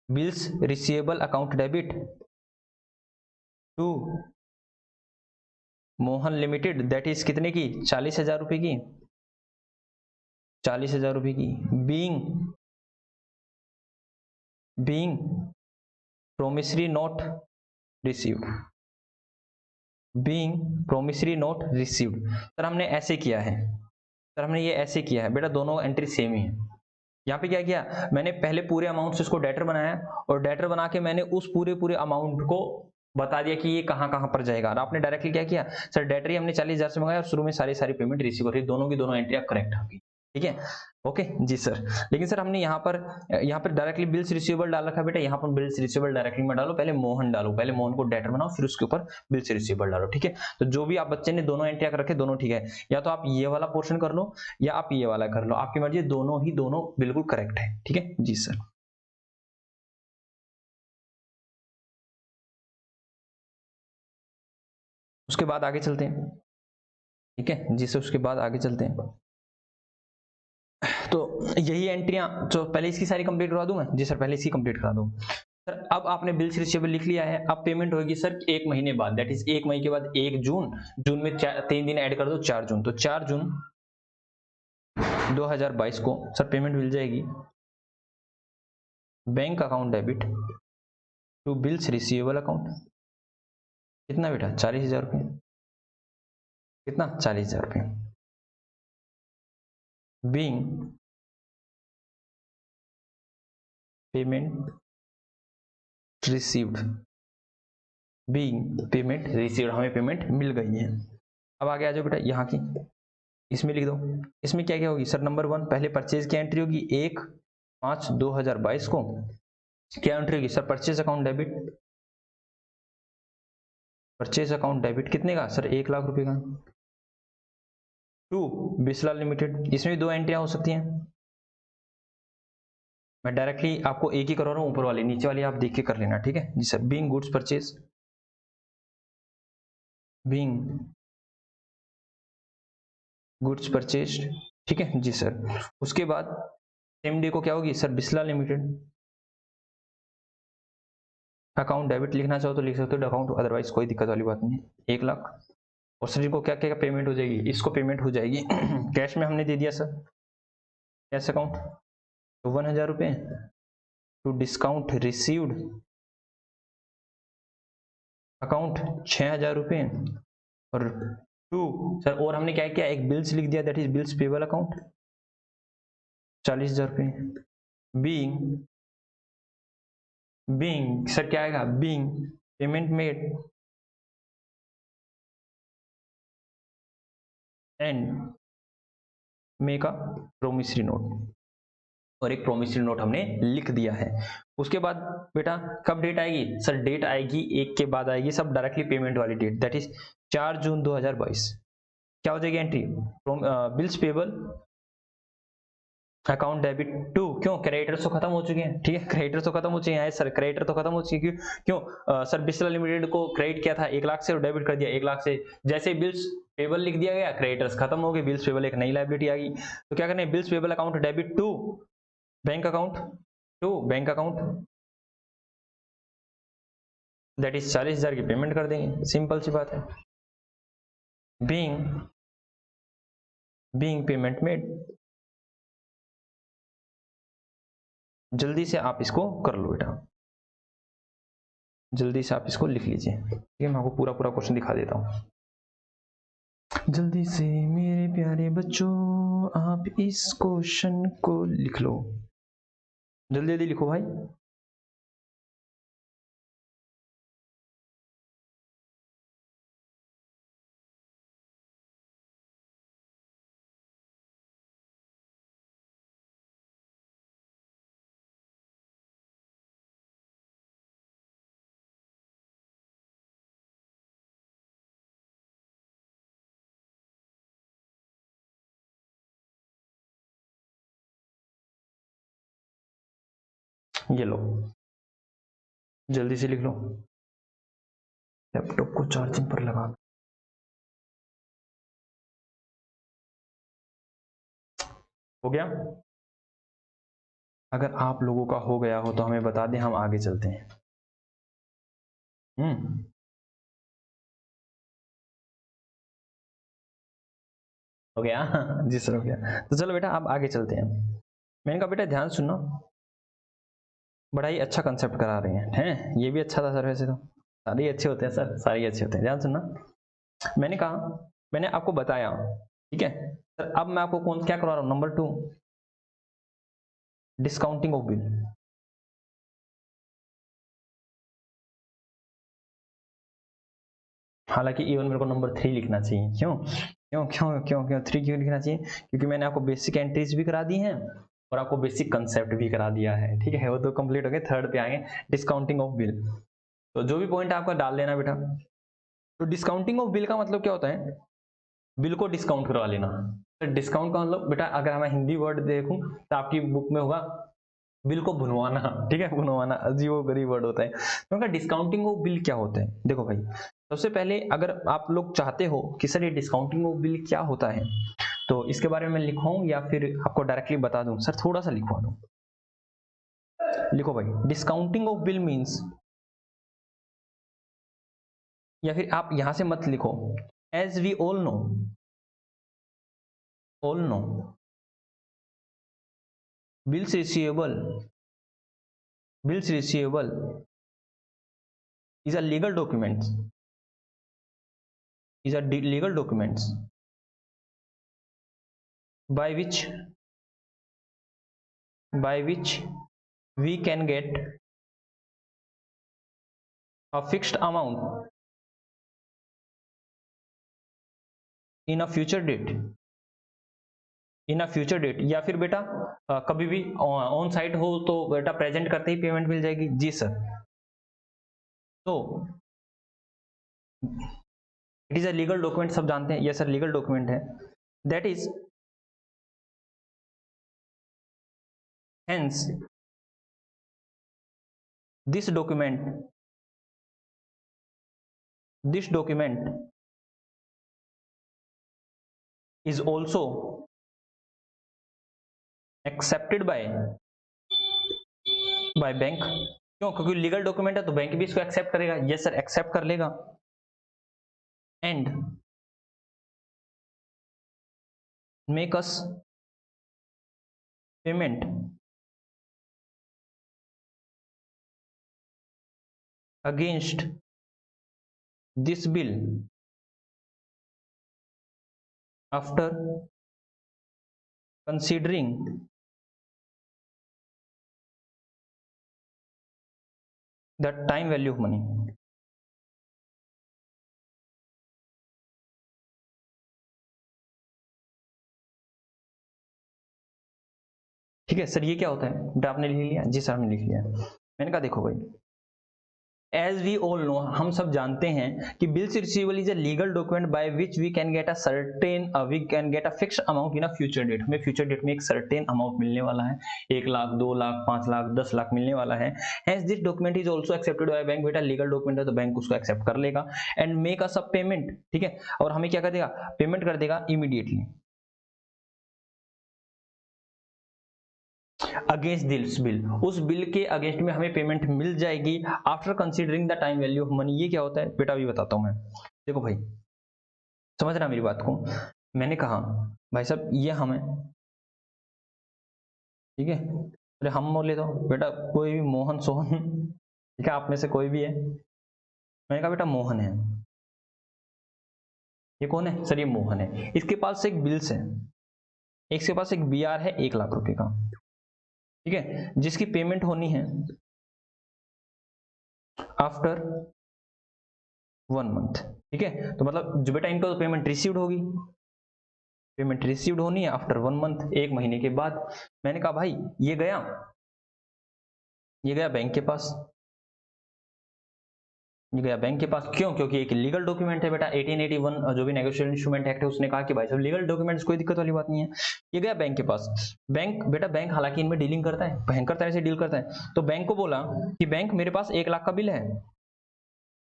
bills receivable account debit to Mohan limited, that is कितने की, 40,000 रुपए की, 40,000 रुपए की, being promissory note received, being promissory note received. Sir हमने ऐसे किया है, सर हमने ये ऐसे किया है बेटा, दोनों एंट्री सेम ही है। यहाँ पे क्या किया, मैंने पहले पूरे अमाउंट से इसको डेटर बनाया, और डेटर बना के मैंने उस पूरे अमाउंट को बता दिया कि ये कहाँ कहाँ पर जाएगा। और आपने डायरेक्टली क्या किया सर, डेटर ही हमने 40,000 से मंगाया और शुरू में सारी पेमेंट रिसीव हो रही, दोनों की दोनों एंट्री करेक्ट होगी, ठीक है, ओके जी सर। लेकिन सर हमने यहाँ पर डायरेक्टली बिल्स रिसीवेबल डाल रखा बेटा, यहाँ पर बिल्स रिसीवेबल डायरेक्टली मत डालो, पहले मोहन डालो, पहले मोहन को डेटर बनाओ, फिर उसके ऊपर बिल्स रिसीवेबल डालो, ठीक है। तो जो भी आप बच्चे ने दोनों एंट्री कर रखे दोनों ठीक है, या तो आप ये वाला पोर्शन कर लो या आप ये वाला कर लो, आपकी मर्जी, दोनों बिल्कुल करेक्ट है, ठीक है जी सर। उसके बाद आगे चलते हैं, ठीक है जी सर, उसके बाद आगे चलते हैं। तो यही एंट्रियां, तो पहले इसकी सारी कंप्लीट करवा दूं मैं, जी सर पहले इसकी कंप्लीट करा दूं सर। अब आपने बिल्स रिसीवेबल लिख लिया है, अब पेमेंट होगी सर 1 महीने बाद, दैट इज 1 महीने के बाद 1 जून, जून में 3 दिन ऐड कर दो, 4 जून, तो 4 जून 2022 को सर पेमेंट मिल जाएगी bank account debit to bills receivable account, कितना बेटा, 40,000 रुपये, कितना, 40,000 रुपये, being payment received, being payment received, हमें पेमेंट मिल गई है। अब आगे आ जाओ बेटा यहाँ की, इसमें लिख दो, इसमें क्या क्या होगी सर, नंबर 1 पहले परचेज की एंट्री होगी 1/5/2022 को, क्या एंट्री होगी सर, परचेज अकाउंट डेबिट कितने का सर, 1 लाख रुपए का, टू बिस्लाल लिमिटेड, इसमें भी 2 एंट्रियां हो सकती हैं, मैं डायरेक्टली आपको एक ही करवा रहा हूं, ऊपर वाली नीचे वाली आप देख के कर लेना, ठीक है जी sir. Being goods purchase, being goods purchase, ठीक है जी सर। उसके बाद सेम डे को क्या होगी sir, Bislal limited account debit, लिखना चाहो तो लिख सकते हो अकाउंट, अदरवाइज कोई दिक्कत वाली बात नहीं है, 1 लाख। और सर इनको क्या क्या पेमेंट हो जाएगी, इसको पेमेंट हो जाएगी कैश में हमने दे दिया सर, कैश अकाउंट तो 1,000 रुपये, टू डिस्काउंट रिसीव्ड अकाउंट 6,000 रुपये, और टू सर, और हमने क्या किया, एक बिल्स लिख दिया, that is bills payable account 40,000 रुपये, बीइंग सर क्या आएगा, being payment made and make a promissory note, और एक प्रोमिसरी नोट हमने लिख दिया है। उसके बाद बेटा कब डेट आएगी सर, डेट आएगी 1 के बाद आएगी, सब डायरेक्टली पेमेंट वाली डेट, दैट इज 4 जून 2022, क्या हो जाएगी एंट्री, bills payable account debit to, क्यों, क्रेडिटर्स तो खत्म हो चुके हैं, ठीक है, क्रेडिटर्स तो खत्म हो चुके हैं सर, क्रेडिटर तो खत्म हो चुके हैं, क्यों सर, बिस्लाल लिमिटेड को क्रेडिट किया था 1 लाख से और डेबिट कर दिया 1 लाख से, जैसे बिल्स पेबल लिख दिया गया, क्रेडिटर्स खत्म हो गए, बिल्स पेबल एक नई लायबिलिटी आ गई, तो क्या करना है, bills payable account debit to bank account, that is 40,000 की पेमेंट कर देंगे, सिंपल सी बात है, बीइंग पेमेंट मेड, जल्दी से आप इसको कर लो बेटा, जल्दी से आप इसको लिख लीजिए, ठीक है, मैं आपको पूरा क्वेश्चन दिखा देता हूँ, जल्दी से मेरे प्यारे बच्चों आप इस क्वेश्चन को लिख लो, जल्दी जल्दी लिखो भाई। ये लो, जल्दी से लिख लो। लैपटॉप को चार्जिंग पर लगा, हो गया? अगर आप लोगों का हो गया हो तो हमें बता दें, हम आगे चलते हैं। हो गया? जी सर हो गया। तो चलो बेटा आप आगे चलते हैं। मैंने कहा बेटा ध्यान सुनना, बड़ा ही अच्छा कंसेप्ट करा रहे हैं। ये भी अच्छा था सर, वैसे तो सारे ही अच्छे होते हैं सर, सारे ही अच्छे होते हैं। ध्यान सुनना, मैंने कहा, मैंने आपको बताया, ठीक है सर। अब मैं आपको कौन क्या करवा रहा हूं, नंबर 2, डिस्काउंटिंग ऑफ बिल। हालांकि इवन मेरे को नंबर 3 लिखना चाहिए। क्यों क्यों क्यों क्यों क्यों 3 क्यों लिखना चाहिए? क्योंकि मैंने आपको बेसिक एंट्रीज भी करा दी हैं और आपको बेसिक कंसेप्ट भी करा दिया है, ठीक है। वो तो कंप्लीट हो गए। थर्ड पे आएंगे, डिस्काउंटिंग ऑफ बिल। तो जो भी पॉइंट आपका डाल लेना बेटा। तो डिस्काउंटिंग ऑफ बिल का मतलब क्या होता है? बिल को डिस्काउंट करवा लेना। तो डिस्काउंट का मतलब बेटा, अगर मैं हिंदी वर्ड देखूं तो आपकी बुक में होगा बिल को भुनवाना, ठीक है, भुनवाना अजीब गरीब वर्ड होता है। तो डिस्काउंटिंग ऑफ बिल क्या होता है? देखो भाई, सबसे पहले अगर आप लोग चाहते हो कि सर ये डिस्काउंटिंग ऑफ बिल क्या होता है, तो इसके बारे में मैं लिखवाऊं या फिर आपको डायरेक्टली बता दूं? सर थोड़ा सा लिखवा दूं। लिखो भाई, डिस्काउंटिंग ऑफ बिल मीन्स, या फिर आप यहां से मत लिखो, as we all know, bills receivable, bills receivable is a legal document, is a legal documents by which we can get a fixed amount in a future date, in a future date. या फिर बेटा कभी भी on site हो तो बेटा present करते ही payment मिल जाएगी। जी सर। तो it is a legal document, सब जानते हैं। यस सर, लीगल डॉक्यूमेंट है। That is hence this document is also accepted by bank. क्यों? क्योंकि लीगल डॉक्यूमेंट है तो बैंक भी इसको एक्सेप्ट करेगा। यस सर, एक्सेप्ट कर लेगा। And make us payment against this bill after considering the time value of money। ठीक है सर, ये क्या होता है बेटा? आपने लिख लिया? जी सर हमने लिख लिया। मैंने कहा देखो भाई, एज वी ऑल नो, हम सब जानते हैं कि bills receivable is a legal document by which we can get a fixed amount in a future date. हमें फ्यूचर डेट में एक सर्टेन अमाउंट मिलने वाला है, 1 लाख 2 लाख 5 लाख 10 लाख मिलने वाला है। Hence this document is also accepted by bank. बेटा लीगल डॉक्यूमेंट है तो बैंक उसको एक्सेप्ट कर लेगा। And make us a payment, ठीक है, और हमें क्या कर देगा? पेमेंट कर देगा इमीडिएटली अगेंस्ट दिस बिल। उस बिल के अगेंस्ट में हमें पेमेंट मिल जाएगी after considering the time value of money. ये क्या होता है बेटा? अभी बताता हूं मैं। देखो भाई, समझ रहा मेरी बात को? मैंने कहा भाई साहब ये हमें, ठीक है, अरे हम बोले तो बेटा कोई भी मोहन सोहन, ठीक है, आप में से कोई भी है। मैंने कहा बेटा मोहन है। ये कौन है सर? ये मोहन है। इसके पास एक बिल्स है, इसके पास एक BR है 1 लाख रुपए का, ठीक है, जिसकी पेमेंट होनी है आफ्टर 1 मंथ। ठीक है, तो मतलब जो बेटा इनको तो पेमेंट रिसीव्ड होगी, पेमेंट रिसीव्ड होनी है आफ्टर 1 मंथ, 1 महीने के बाद। मैंने कहा भाई ये गया बैंक के पास, ये गया बैंक के पास। क्यों? क्योंकि एक लीगल डॉक्यूमेंट है बेटा। 1881 जो भी नेगोशिएबल इंस्ट्रूमेंट एक्ट है उसने कहा कि भाई सब लीगल डॉक्यूमेंट्स, कोई दिक्कत वाली बात नहीं है। ये गया बैंक के पास। बैंक बेटा, बैंक हालांकि इनमें डीलिंग करता है, भयंकर तरह से डील करता है। तो बैंक को बोला कि बैंक मेरे पास 1 लाख का बिल है।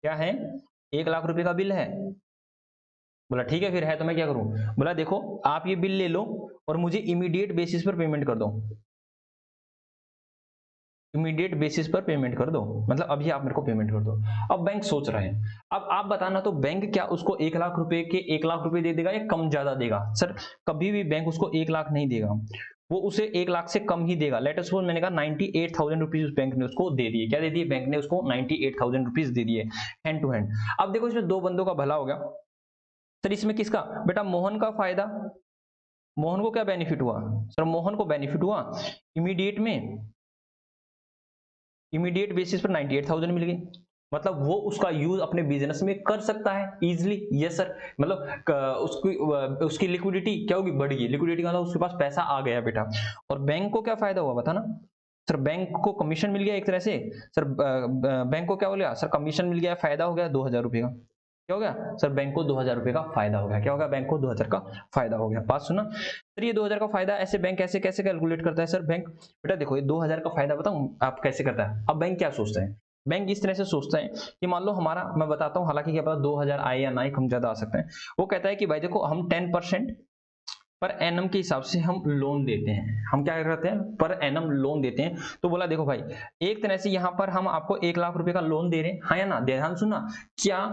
क्या है? 1 लाख रुपए का बिल है। बोला ठीक है, फिर है तो मैं क्या करूं? बोला देखो आप ये बिल ले लो और मुझे इमीडिएट बेसिस पर पेमेंट कर दो। इमीडिएट बेसिस पर पेमेंट कर दो, मतलब अभी आप मेरे को पेमेंट कर दो। अब बैंक सोच रहे हैं, अब आप बताना, तो बैंक क्या उसको 1 लाख रुपए के 1 लाख रुपए दे देगा या कम ज्यादा देगा? सर कभी भी बैंक उसको 1 लाख नहीं देगा, वो उसे 1 लाख से कम ही देगा। लेट अस सपोज मैंने कहा 98,000 रुपीज उस बैंक ने उसको दे दिए। क्या दे दिए? बैंक ने उसको 98,000 रुपीज दे दिए हैंड टू हैंड। अब देखो इसमें दो बंदों का भला हो गया। सर इसमें किसका? बेटा मोहन का फायदा। मोहन को क्या बेनिफिट हुआ? सर मोहन को बेनिफिट हुआ इमीडिएट में, इमीडिएट बेसिस पर 98,000 मिल गई। मतलब वो उसका यूज अपने बिजनेस में कर सकता है इजीली। यस सर, मतलब उसकी लिक्विडिटी क्या होगी? बढ़ गई। लिक्विडिटी का मतलब उसके पास पैसा आ गया बेटा। और बैंक को क्या फायदा हुआ बताना? सर बैंक को कमीशन मिल गया एक तरह से। सर बैंक को क्या हो गया? सर कमीशन मिल गया, फायदा हो गया 2,000 रुपए का। क्या हो गया? सर बैंक को 2,000 रुपए का फायदा हो गया। क्या हो गया? बैंक को 2,000 का फायदा हो गया। बात सुना? सर ये 2,000 का फायदा ऐसे बैंक कैसे कैसे कैलकुलेट करता है? सर बैंक बेटा देखो, ये 2,000 का फायदा बताऊं आप कैसे करता है। अब बैंक क्या सोचता है? बैंक इस तरह से सोचता है कि मान लो हमारा, मैं बताता हूं, हालांकि क्या पता 2,000 आए या ना आए, कम ज्यादा आ सकते हैं। वो कहता है कि भाई देखो हम 10% पर एनम के हिसाब से हम लोन देते हैं। हम क्या करते हैं? पर एनम लोन देते हैं। तो बोला देखो भाई, एक तरह से यहां पर हम आपको 1 लाख रुपए का लोन दे रहे हैं, हाँ या ना? ध्यान सुनना, क्या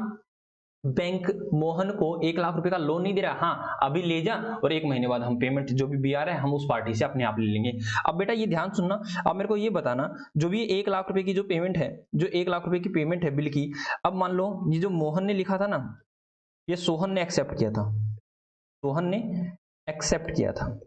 बैंक मोहन को 1 लाख रुपए का लोन नहीं दे रहा? हाँ, अभी ले जा और 1 महीने बाद हम पेमेंट जो भी BR है हम उस पार्टी से अपने आप ले लेंगे। अब बेटा ये ध्यान सुनना, अब मेरे को ये बताना, जो भी 1 लाख रुपए की जो पेमेंट है, जो 1 लाख रुपए की पेमेंट है बिल की, अब मान लो ये जो मोहन ने लिखा था ना, ये सोहन ने एक्सेप्ट किया था। सोहन ने एक्सेप्ट किया था।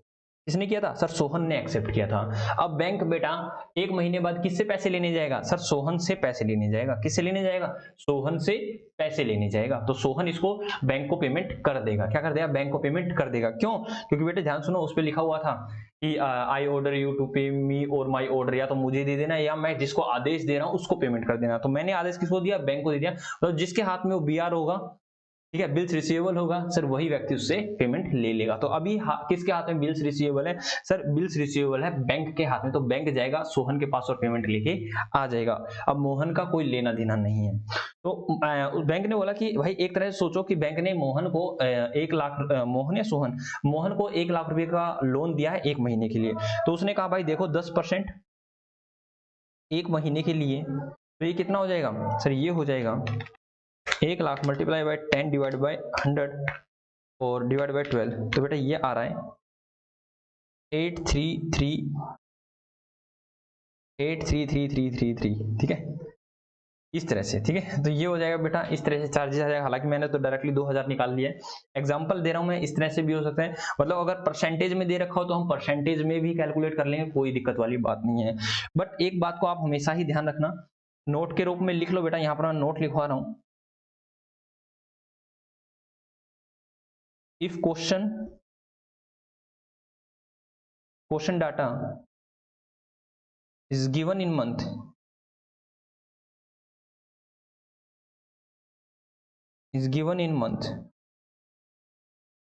किसने किया था? सर सोहन ने एक्सेप्ट किया था। अब बैंक बेटा 1 महीने बाद किससे पैसे लेने जाएगा? सर सोहन से पैसे लेने जाएगा। किससे लेने जाएगा? सोहन से पैसे लेने जाएगा। तो सोहन इसको बैंक को पेमेंट कर देगा। क्या कर देगा? बैंक को पेमेंट कर देगा। क्यों? क्योंकि बेटे ध्यान सुनो, उस पर लिखा हुआ था कि आई ऑर्डर यू टू पे मी और माई ऑर्डर, या तो मुझे दे देना या मैं जिसको आदेश दे रहा हूं उसको पेमेंट कर देना। तो मैंने आदेश किसको दिया? बैंक को दे दिया। तो जिसके हाथ में वो BR होगा, ठीक है, बिल्स रिसीवेबल होगा, सर वही व्यक्ति उससे पेमेंट ले लेगा। तो अभी किसके हाथ में बिल्स रिसीवेबल है? सर बिल्स रिसीवेबल है बैंक के हाथ में। तो बैंक जाएगा सोहन के पास और पेमेंट लेके आ जाएगा। अब मोहन का कोई लेना देना नहीं है। तो बैंक ने बोला कि भाई एक तरह से सोचो कि बैंक ने मोहन को 1 लाख, मोहन या सोहन, मोहन को 1 लाख रुपए का लोन दिया है 1 महीने के लिए। तो उसने कहा भाई देखो 10% 1 महीने के लिए, तो ये कितना हो जाएगा? सर ये हो जाएगा 1 lakh multiply by 10 divide by 100 और डिवाइड बाय 12। तो बेटा ये आ रहा है 83333, ठीक है, इस तरह से। ठीक है, तो ये हो जाएगा बेटा, इस तरह से चार्जेस आ जाएगा। हालांकि मैंने तो डायरेक्टली 2,000 निकाल लिया है, एग्जांपल दे रहा हूं मैं, इस तरह से भी हो सकता है। मतलब अगर परसेंटेज में दे रखा हो तो हम परसेंटेज में भी कैलकुलेट कर लेंगे, कोई दिक्कत वाली बात नहीं है। बट एक बात को आप हमेशा ही ध्यान रखना, नोट के रूप में लिख लो बेटा, यहाँ पर मैं नोट लिखवा रहा हूं। If question data is given in month,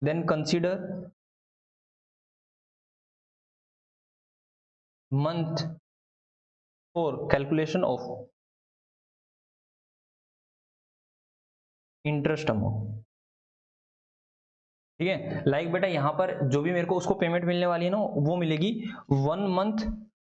then consider month for calculation of interest amount। ठीक है, लाइक बेटा यहाँ पर जो भी मेरे को उसको पेमेंट मिलने वाली है ना, वो मिलेगी 1 मंथ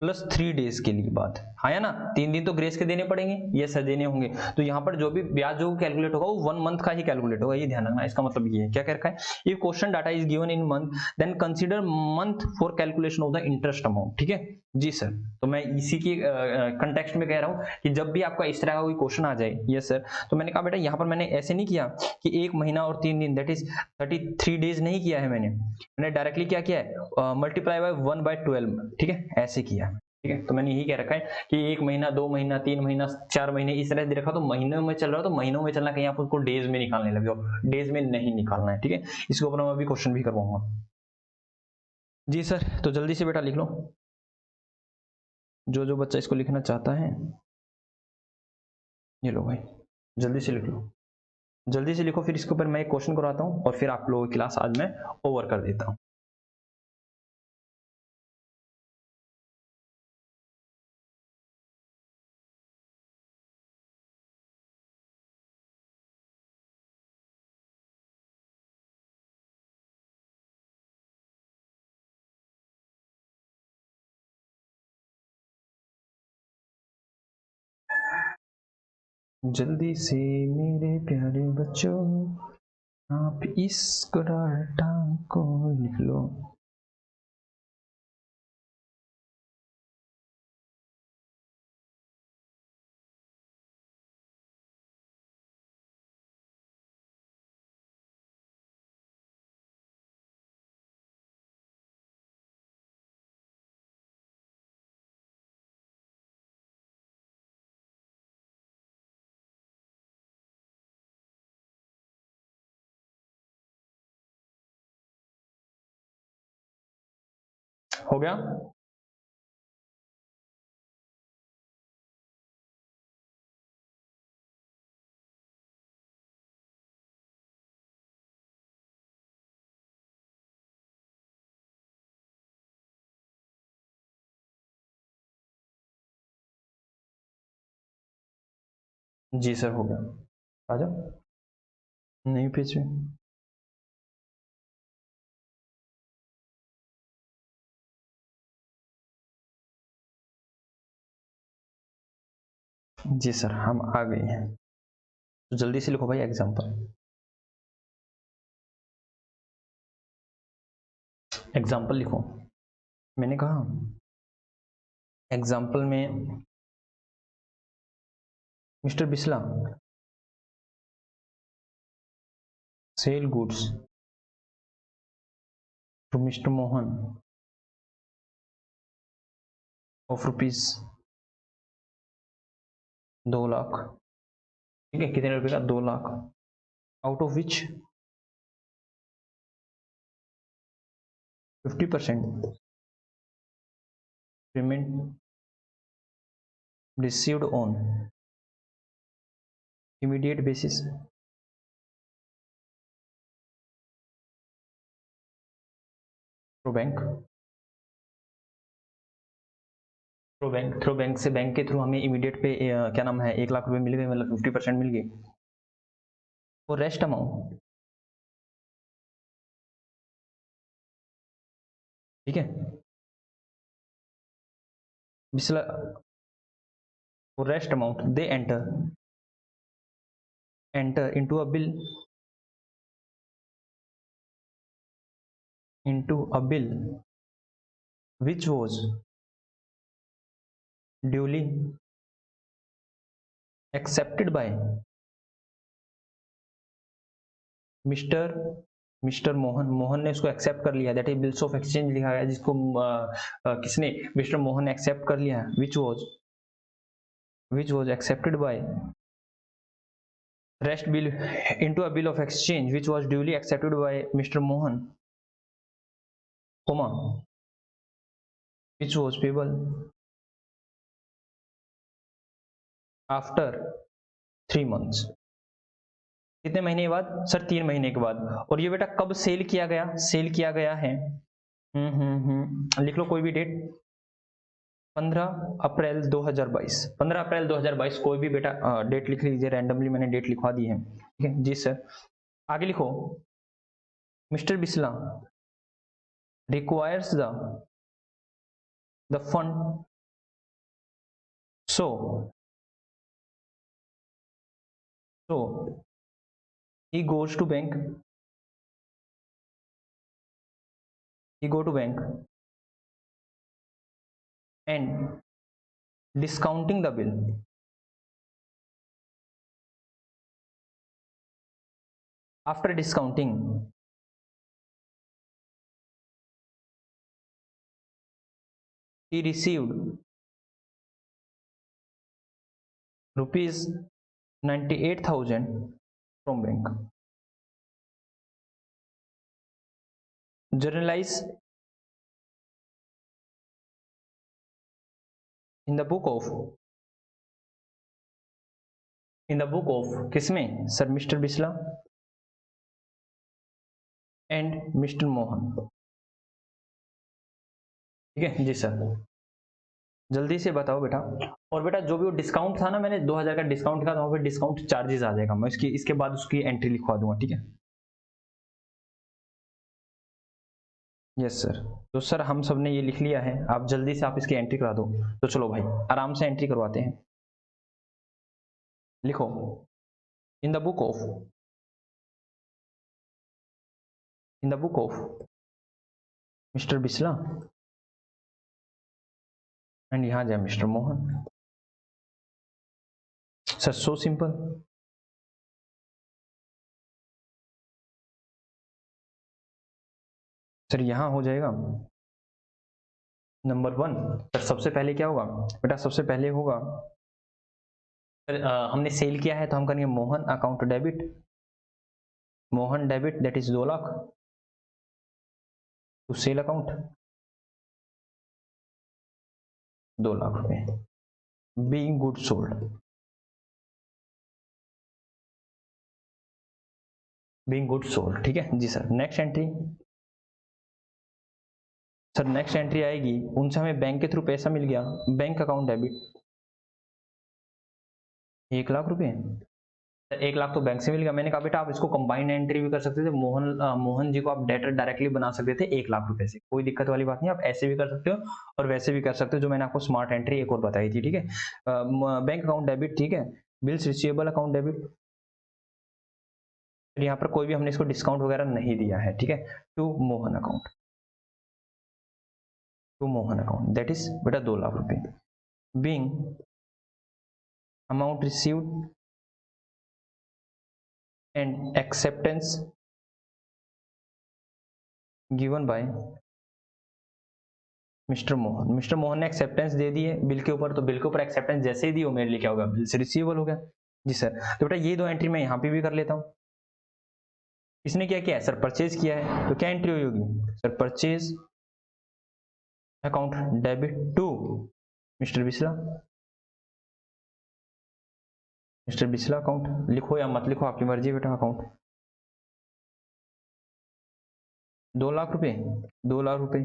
प्लस 3 डेज के लिए बात, हाँ या ना? 3 दिन तो ग्रेस के देने पड़ेंगे, ये सर देने होंगे। तो यहाँ पर जो भी ब्याज जो कैलकुलेट होगा वो 1 मंथ का ही कैलकुलेट होगा, ये ध्यान रखना। इसका मतलब ये है, क्या कह रखा है? If question data is given in month then consider month for calculation of the interest amount. ठीक है जी सर, तो मैं इसी की कंटेक्स्ट में कह रहा हूँ कि जब भी आपका इस तरह का कोई क्वेश्चन आ जाए, यस सर, तो मैंने कहा बेटा यहाँ पर मैंने ऐसे नहीं किया कि 1 महीना और 3 दिन, दैट इज 33 डेज नहीं किया है मैंने डायरेक्टली क्या किया है? Multiply by 1/12। ठीक है, ऐसे किया। ठीक है, तो मैंने यही कह रखा है कि 1 महीना, 2 महीना, 3 महीना, 4 महीने, इस तरह से रखा। तो महीनों में चल रहा हो तो महीनों में चलना, कहीं आप उसको डेज में निकालने लगे हो, डेज में नहीं निकालना है। ठीक है, इसके ऊपर मैं अभी क्वेश्चन भी करवाऊंगा जी सर। तो जल्दी से बेटा लिख लो, जो जो बच्चा इसको लिखना चाहता है। ये लो भाई। जल्दी से लिख लो, जल्दी से लिखो, फिर इसके ऊपर मैं एक क्वेश्चन करवाता हूँ और फिर आप लोगों की क्लास आज मैं ओवर कर देता हूँ। जल्दी से मेरे प्यारे बच्चों, आप इस डाटा को लिख लो। हो गया? जी सर हो गया, आ जाओ। नहीं पीछे, जी सर हम आ गए हैं, तो जल्दी से लिखो भाई एग्जाम्पल। एग्जाम्पल लिखो, मैंने कहा एग्जाम्पल में mister Bisla sell goods to mister Mohan of rupees 2 lakh. ठीक है, कितने रुपए का? 2 lakh. Out of which 50% payment received on immediate basis through bank. Through bank से, बैंक के थ्रू हमें इमीडिएट पे क्या नाम है 1 लाख रुपए मिल गए, मतलब 50% मिल गए। और रेस्ट अमाउंट, ठीक है, बिस्ला और rest amount they enter into a bill which was duly accepted by mister mister Mohan. Mohan ने इसको एक्सेप्ट कर लिया, that is bills of exchange लिखा गया, जिसको किसने, मिस्टर मोहन ने एक्सेप्ट कर लिया, which was accepted by rest bill into a bill of exchange which was duly accepted by Mr. Mohan, comma, which was payable after 3 months। कितने महीने के बाद सर? 3 महीने के बाद। और ये बेटा कब सेल किया गया? सेल किया गया है लिख लो कोई भी डेट, 15 अप्रैल 2022। 15 अप्रैल 2022 कोई भी बेटा डेट लिख लीजिए, रैंडमली मैंने डेट लिखवा दी है, ठीक है जी सर। आगे लिखो, mister Bisla requires the fund, so he goes to bank, and discounting the bill, after discounting he received rupees 98,000 from bank। Journalize in the book of in the book of, किसमें sir, mister Bisla and mister Mohan. ठीक है जी sir, जल्दी से बताओ बेटा। और बेटा जो भी वो डिस्काउंट था ना, मैंने 2000 का डिस्काउंट था, तो वहाँ पे डिस्काउंट चार्जेस आ जाएगा, मैं इसके बाद उसकी एंट्री लिखवा दूंगा। ठीक है, यस सर। तो सर हम सब ने ये लिख लिया है, आप जल्दी से आप इसकी एंट्री करा दो। तो चलो भाई आराम से एंट्री करवाते हैं। लिखो, इन the book of, in the book of mister Bisla and यहाँ जाए mister Mohan. Sir so simple. Sir यहाँ हो जाएगा नंबर 1। सर सबसे पहले क्या होगा बेटा, सबसे पहले होगा सर, हमने सेल किया है तो हम करेंगे Mohan account debit, Mohan debit that is 2 lakh to sale account, 2 lakh रुपए being good sold, being good sold. ठीक है जी sir. Next entry, sir next entry आएगी, उनसे हमें बैंक के थ्रू पैसा मिल गया, बैंक अकाउंट डेबिट 1 लाख रुपए। सर 1 लाख तो बैंक से मिल गया, मैंने कहा बेटा आप इसको कंबाइंड एंट्री भी कर सकते थे, मोहन जी को आप डेटर डायरेक्टली बना सकते थे 1 लाख रुपए से, कोई दिक्कत वाली बात नहीं, आप ऐसे भी कर सकते हो और वैसे भी कर सकते हो, जो मैंने आपको स्मार्ट एंट्री एक और बताई थी। ठीक है, बैंक अकाउंट डेबिट, ठीक है, बिल्स रिसीवेबल अकाउंट डेबिट, यहाँ पर कोई भी हमने इसको डिस्काउंट वगैरह नहीं दिया है। ठीक है, to Mohan account, to Mohan account that is बेटा 2 लाख रुपए being amount received and acceptance given by mister Mohan. Mister Mohan ने एक्सेप्टेंस दे दी है बिल के ऊपर, तो बिल के ऊपर एक्सेप्टेंस जैसे ही दी वो मेरे लिए क्या होगा, बिल से रिसीवेबल हो गया। जी सर। तो बेटा ये 2 एंट्री मैं यहाँ पे भी कर लेता हूँ। इसने क्या किया है सर, परचेज किया है, तो क्या एंट्री होगी sir, purchase account debit to mister Bisla, mister Bisla account. लिखो या मत लिखो आपकी मर्जी बेटा। अकाउंट 2 लाख रुपए, 2 लाख रुपए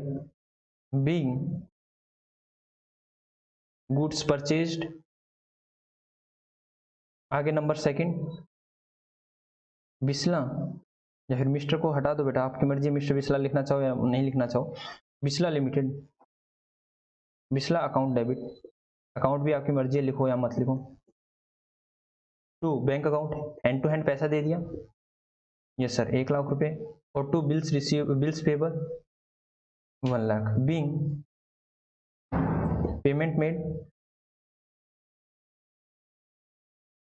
बीइंग गुड्स परचेज्ड, आगे नंबर 2 बिस्ला, या फिर मिस्टर को हटा दो बेटा, आपकी मर्जी, मिस्टर बिस्ला लिखना चाहो या नहीं लिखना चाहो, Bisla limited, Bisla account debit, account भी आपकी मर्जी है, लिखो या मत लिखो, to bank account, hand to hand पैसा दे दिया, यस सर 1 लाख रुपए, और to bills receive, bills payable 1 lakh being payment made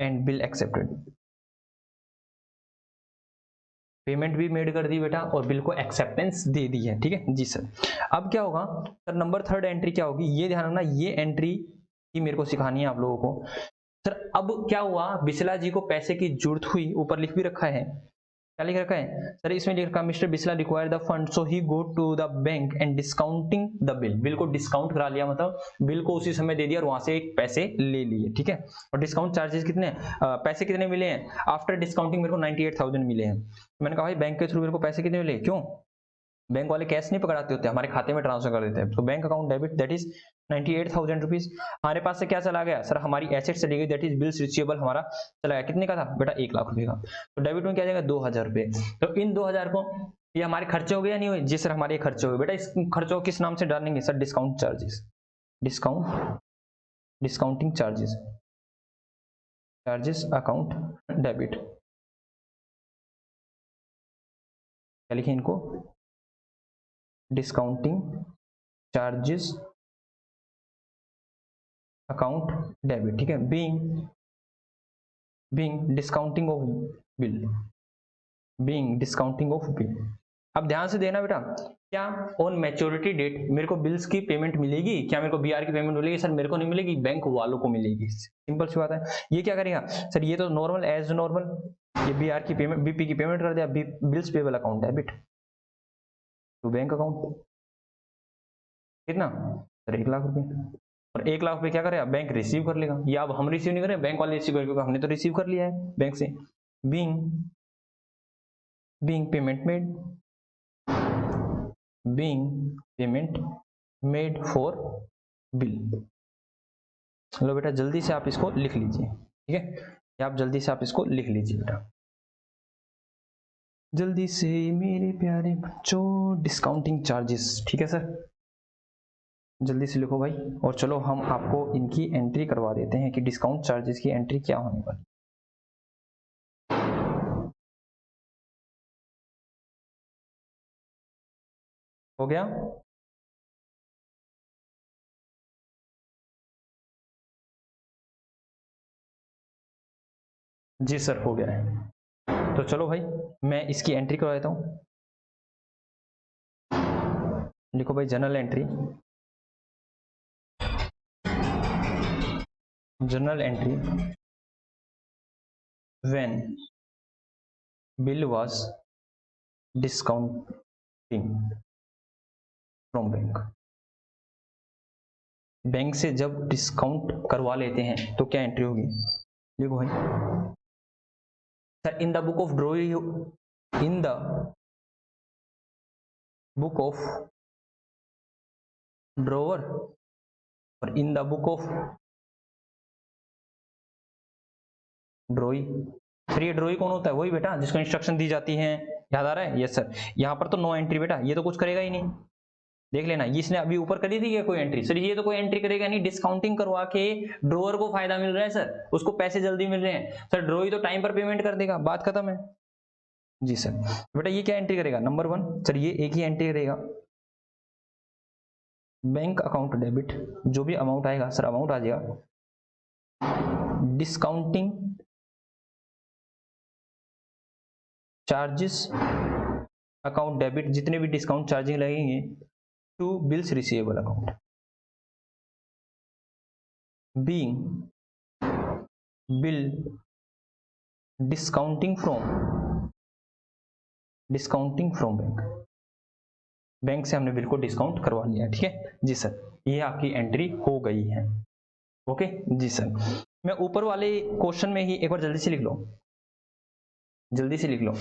and bill accepted, payment भी मेड कर दी बेटा और बिल को एक्सेप्टेंस दे दी है। ठीक है जी सर। अब क्या होगा सर, नंबर 3 एंट्री क्या होगी, ये ध्यान रखना, ये एंट्री ही मेरे को सिखानी है आप लोगों को। सर अब क्या हुआ, बिस्ला जी को पैसे की जरूरत हुई, ऊपर लिख भी रखा है, क्या लिख रखा है सर, इसमें लिख रखा mister Bisla require the fund so he go to the bank and discounting the bill, bill को डिस्काउंट करा लिया, मतलब बिल को उसी समय दे दिया और वहां से एक पैसे ले लिए। ठीक है, और डिस्काउंट चार्जेस कितने, पैसे कितने मिले हैं आफ्टर डिस्काउंटिंग, मेरे को 98,000 मिले हैं। मैंने कहा भाई बैंक के थ्रू मेरे को पैसे कितने मिले, क्यों, बैंक वाले कैश नहीं पकड़ाते होते, हमारे खाते में ट्रांसफर कर देते हैं, तो bank account debit that is 98,000 rupees. हमारे पास से क्या चला गया सर, हमारी एसेट चली गई, दैट इज बिल्स रिसीवेबल हमारा चला गया, कितने का था बेटा 1 लाख रुपए का, तो डेबिट में क्या जाएगा 2,000 रुपए। तो इन 2,000 को, ये हमारे खर्चे हो गए या नहीं हुए, जी सर हमारे खर्चे हो गए बेटा। इस खर्चों को किस नाम से डालेंगे sir, discount charges, discount, discounting charges, charges account debit, क्या लिखें इनको, डिस्काउंटिंग चार्जेस अकाउंट डेबिट। ठीक है, being discounting of bill, being discounting of bill. अब ध्यान से देना बेटा, क्या ऑन मैच्योरिटी डेट मेरे को बिल्स की पेमेंट मिलेगी, क्या मेरे को बीआर की पेमेंट मिलेगी, सर मेरे को नहीं मिलेगी, बैंक वालों को मिलेगी, सिंपल सी बात है। ये क्या करेगा सर, ये तो नॉर्मल एज नॉर्मल, ये बीआर की पेमेंट, बीपी की पेमेंट कर दिया, bills payable account debit to bank account, कितना सर 1 लाख रुपए, और 1 लाख रुपए क्या करेगा, बैंक रिसीव कर लेगा। या अब हम रिसीव नहीं करें, बैंक वाले रिसीव करेंगे, क्योंकि हमने तो रिसीव कर लिया है बैंक से। Being payment made, being payment made for bill. चलो बेटा जल्दी से आप इसको लिख लीजिए, ठीक है, या आप जल्दी से आप इसको लिख लीजिए बेटा, जल्दी से मेरे प्यारे बच्चों। डिस्काउंटिंग चार्जेस, ठीक है सर, जल्दी से लिखो भाई। और चलो हम आपको इनकी एंट्री करवा देते हैं कि डिस्काउंट चार्जेस की एंट्री क्या होने वाली। हो गया? जी सर हो गया है। तो चलो भाई मैं इसकी एंट्री करवा देता हूँ। लिखो भाई journal entry, journal entry when bill was discounting from bank। Bank से जब डिस्काउंट करवा लेते हैं तो क्या एंट्री होगी, देखो भाई sir, in the book of drawing, in the book of drawer और in the book of drawee. फिर ये ड्रॉई कौन होता है, वही बेटा जिसको इंस्ट्रक्शन दी जाती है, याद आ रहा है? Yes sir. यहाँ पर तो नो एंट्री बेटा, ये तो कुछ करेगा ही नहीं, देख लेना। इसने अभी ऊपर करी थी क्या कोई एंट्री, सर ये तो कोई एंट्री करेगा नहीं। डिस्काउंटिंग करवा के ड्रॉवर को फायदा मिल रहा है सर, उसको पैसे जल्दी मिल रहे हैं सर, ड्रॉई तो टाइम पर पेमेंट कर देगा, बात खत्म है। जी सर। बेटा ये क्या एंट्री करेगा, नंबर 1 सर, ये एक ही एंट्री करेगा, बैंक अकाउंट डेबिट, जो भी अमाउंट आएगा सर, अमाउंट आ जाएगा डिस्काउंटिंग चार्जेस अकाउंट डेबिट, जितने भी डिस्काउंट चार्जिंग लगेंगे to bills receivable account, being bill discounting from bank. Bank से हमने बिल को डिस्काउंट करवा लिया, ठीक है जी सर, ये आपकी एंट्री हो गई है। ओके जी सर। मैं ऊपर वाले क्वेश्चन में ही एक बार जल्दी से लिख लो, जल्दी से लिख लो।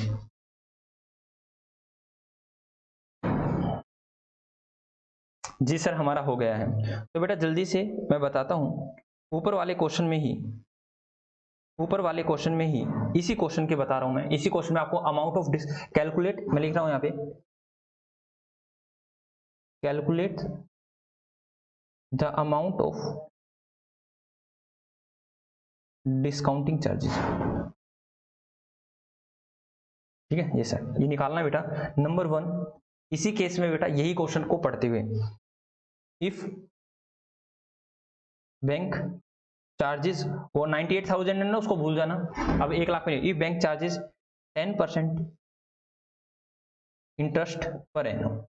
जी सर हमारा हो गया है। तो बेटा जल्दी से मैं बताता हूं, ऊपर वाले क्वेश्चन में ही, ऊपर वाले क्वेश्चन में ही, इसी क्वेश्चन के बता रहा हूं मैं, इसी क्वेश्चन में आपको अमाउंट ऑफ कैलकुलेट, मैं लिख रहा हूं यहां पे, calculate the amount of discounting charges, ठीक है ये सर, ये निकालना बेटा नंबर 1। इसी केस में बेटा यही क्वेश्चन को पढ़ते हुए, इफ बैंक चार्जेस, वो 98,000 है ना, उसको भूल जाना, अब 1 लाख में, if bank charges 10% interest per annum.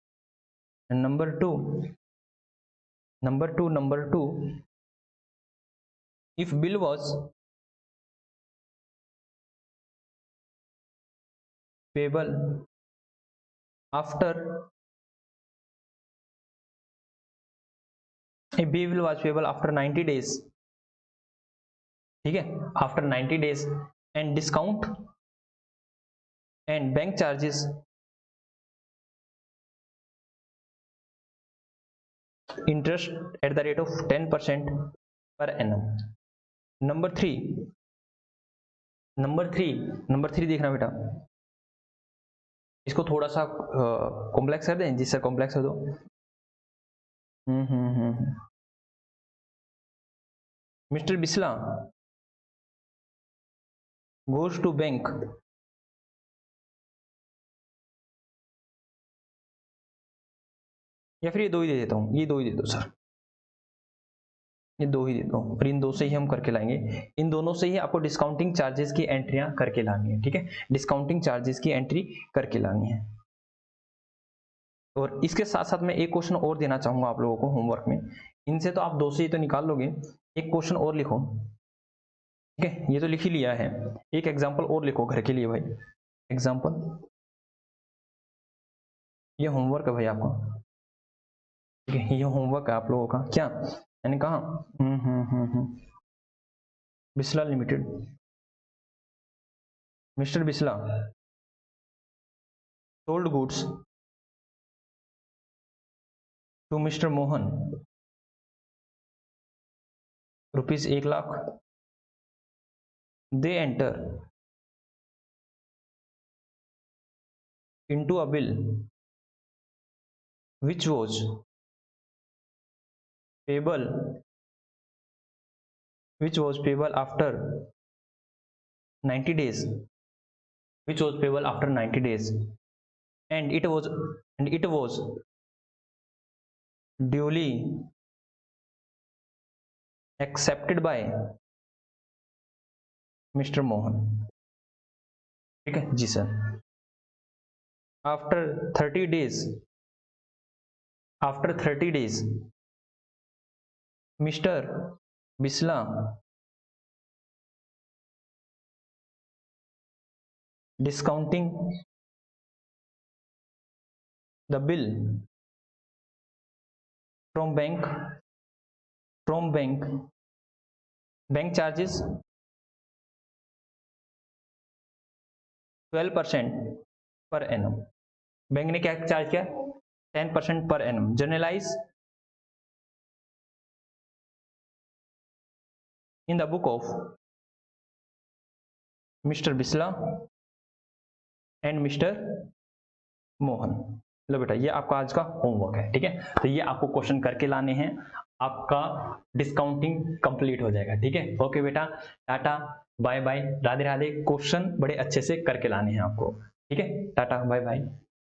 Number two, if bill was payable after, if bill was payable after 90 days, ठीक है, after 90 days and discount and bank charges interest at the rate of 10% per annum। Number three देखना बेटा, इसको थोड़ा सा complex कर दें, जिससे कॉम्प्लेक्स हो दो। Mister Bisla goes to bank या फिर ये दो ही दे देता हूँ, ये दो ही दे दो सर, ये दो ही दे दो, फिर इन दो से ही हम करके लाएंगे, इन दोनों से ही आपको डिस्काउंटिंग चार्जेस की एंट्रियां करके लानी है, ठीक है, डिस्काउंटिंग चार्जेस की एंट्री करके लानी है। और इसके साथ साथ मैं एक क्वेश्चन और देना चाहूंगा आप लोगों को होमवर्क में, इनसे तो आप दो से ही तो निकाल लोगे, एक क्वेश्चन और लिखो, ठीक है, ये तो लिख ही लिया है, एक एग्जाम्पल और लिखो घर के लिए भाई, एग्जाम्पल, ये होमवर्क है भाई आपका, ठीक है, ये होमवर्क है आप लोगों का, क्या यानी कहाँ, Bisla limited, mister Bisla sold goods to mister Mohan rupees 1,00,000. They enter into a bill which was payable after 90 days, and it was duly accepted by mister Mohan. ठीक है जी sir. After 30 days mister Bisla discounting the bill from bank charges 12% per annum. Bank ने क्या charge किया, 10% per annum. Journalise in the book of Mr. Bisla and Mr. Mohan. लो बेटा ये आपका आज का होमवर्क है. ठीक है, तो ये आपको क्वेश्चन करके लाने हैं, आपका डिस्काउंटिंग कंप्लीट हो जाएगा. ठीक है, ओके बेटा, tata bye bye, Radhe Radhe. Question बड़े अच्छे से करके लाने हैं आपको. ठीक है, टाटा बाय बाय.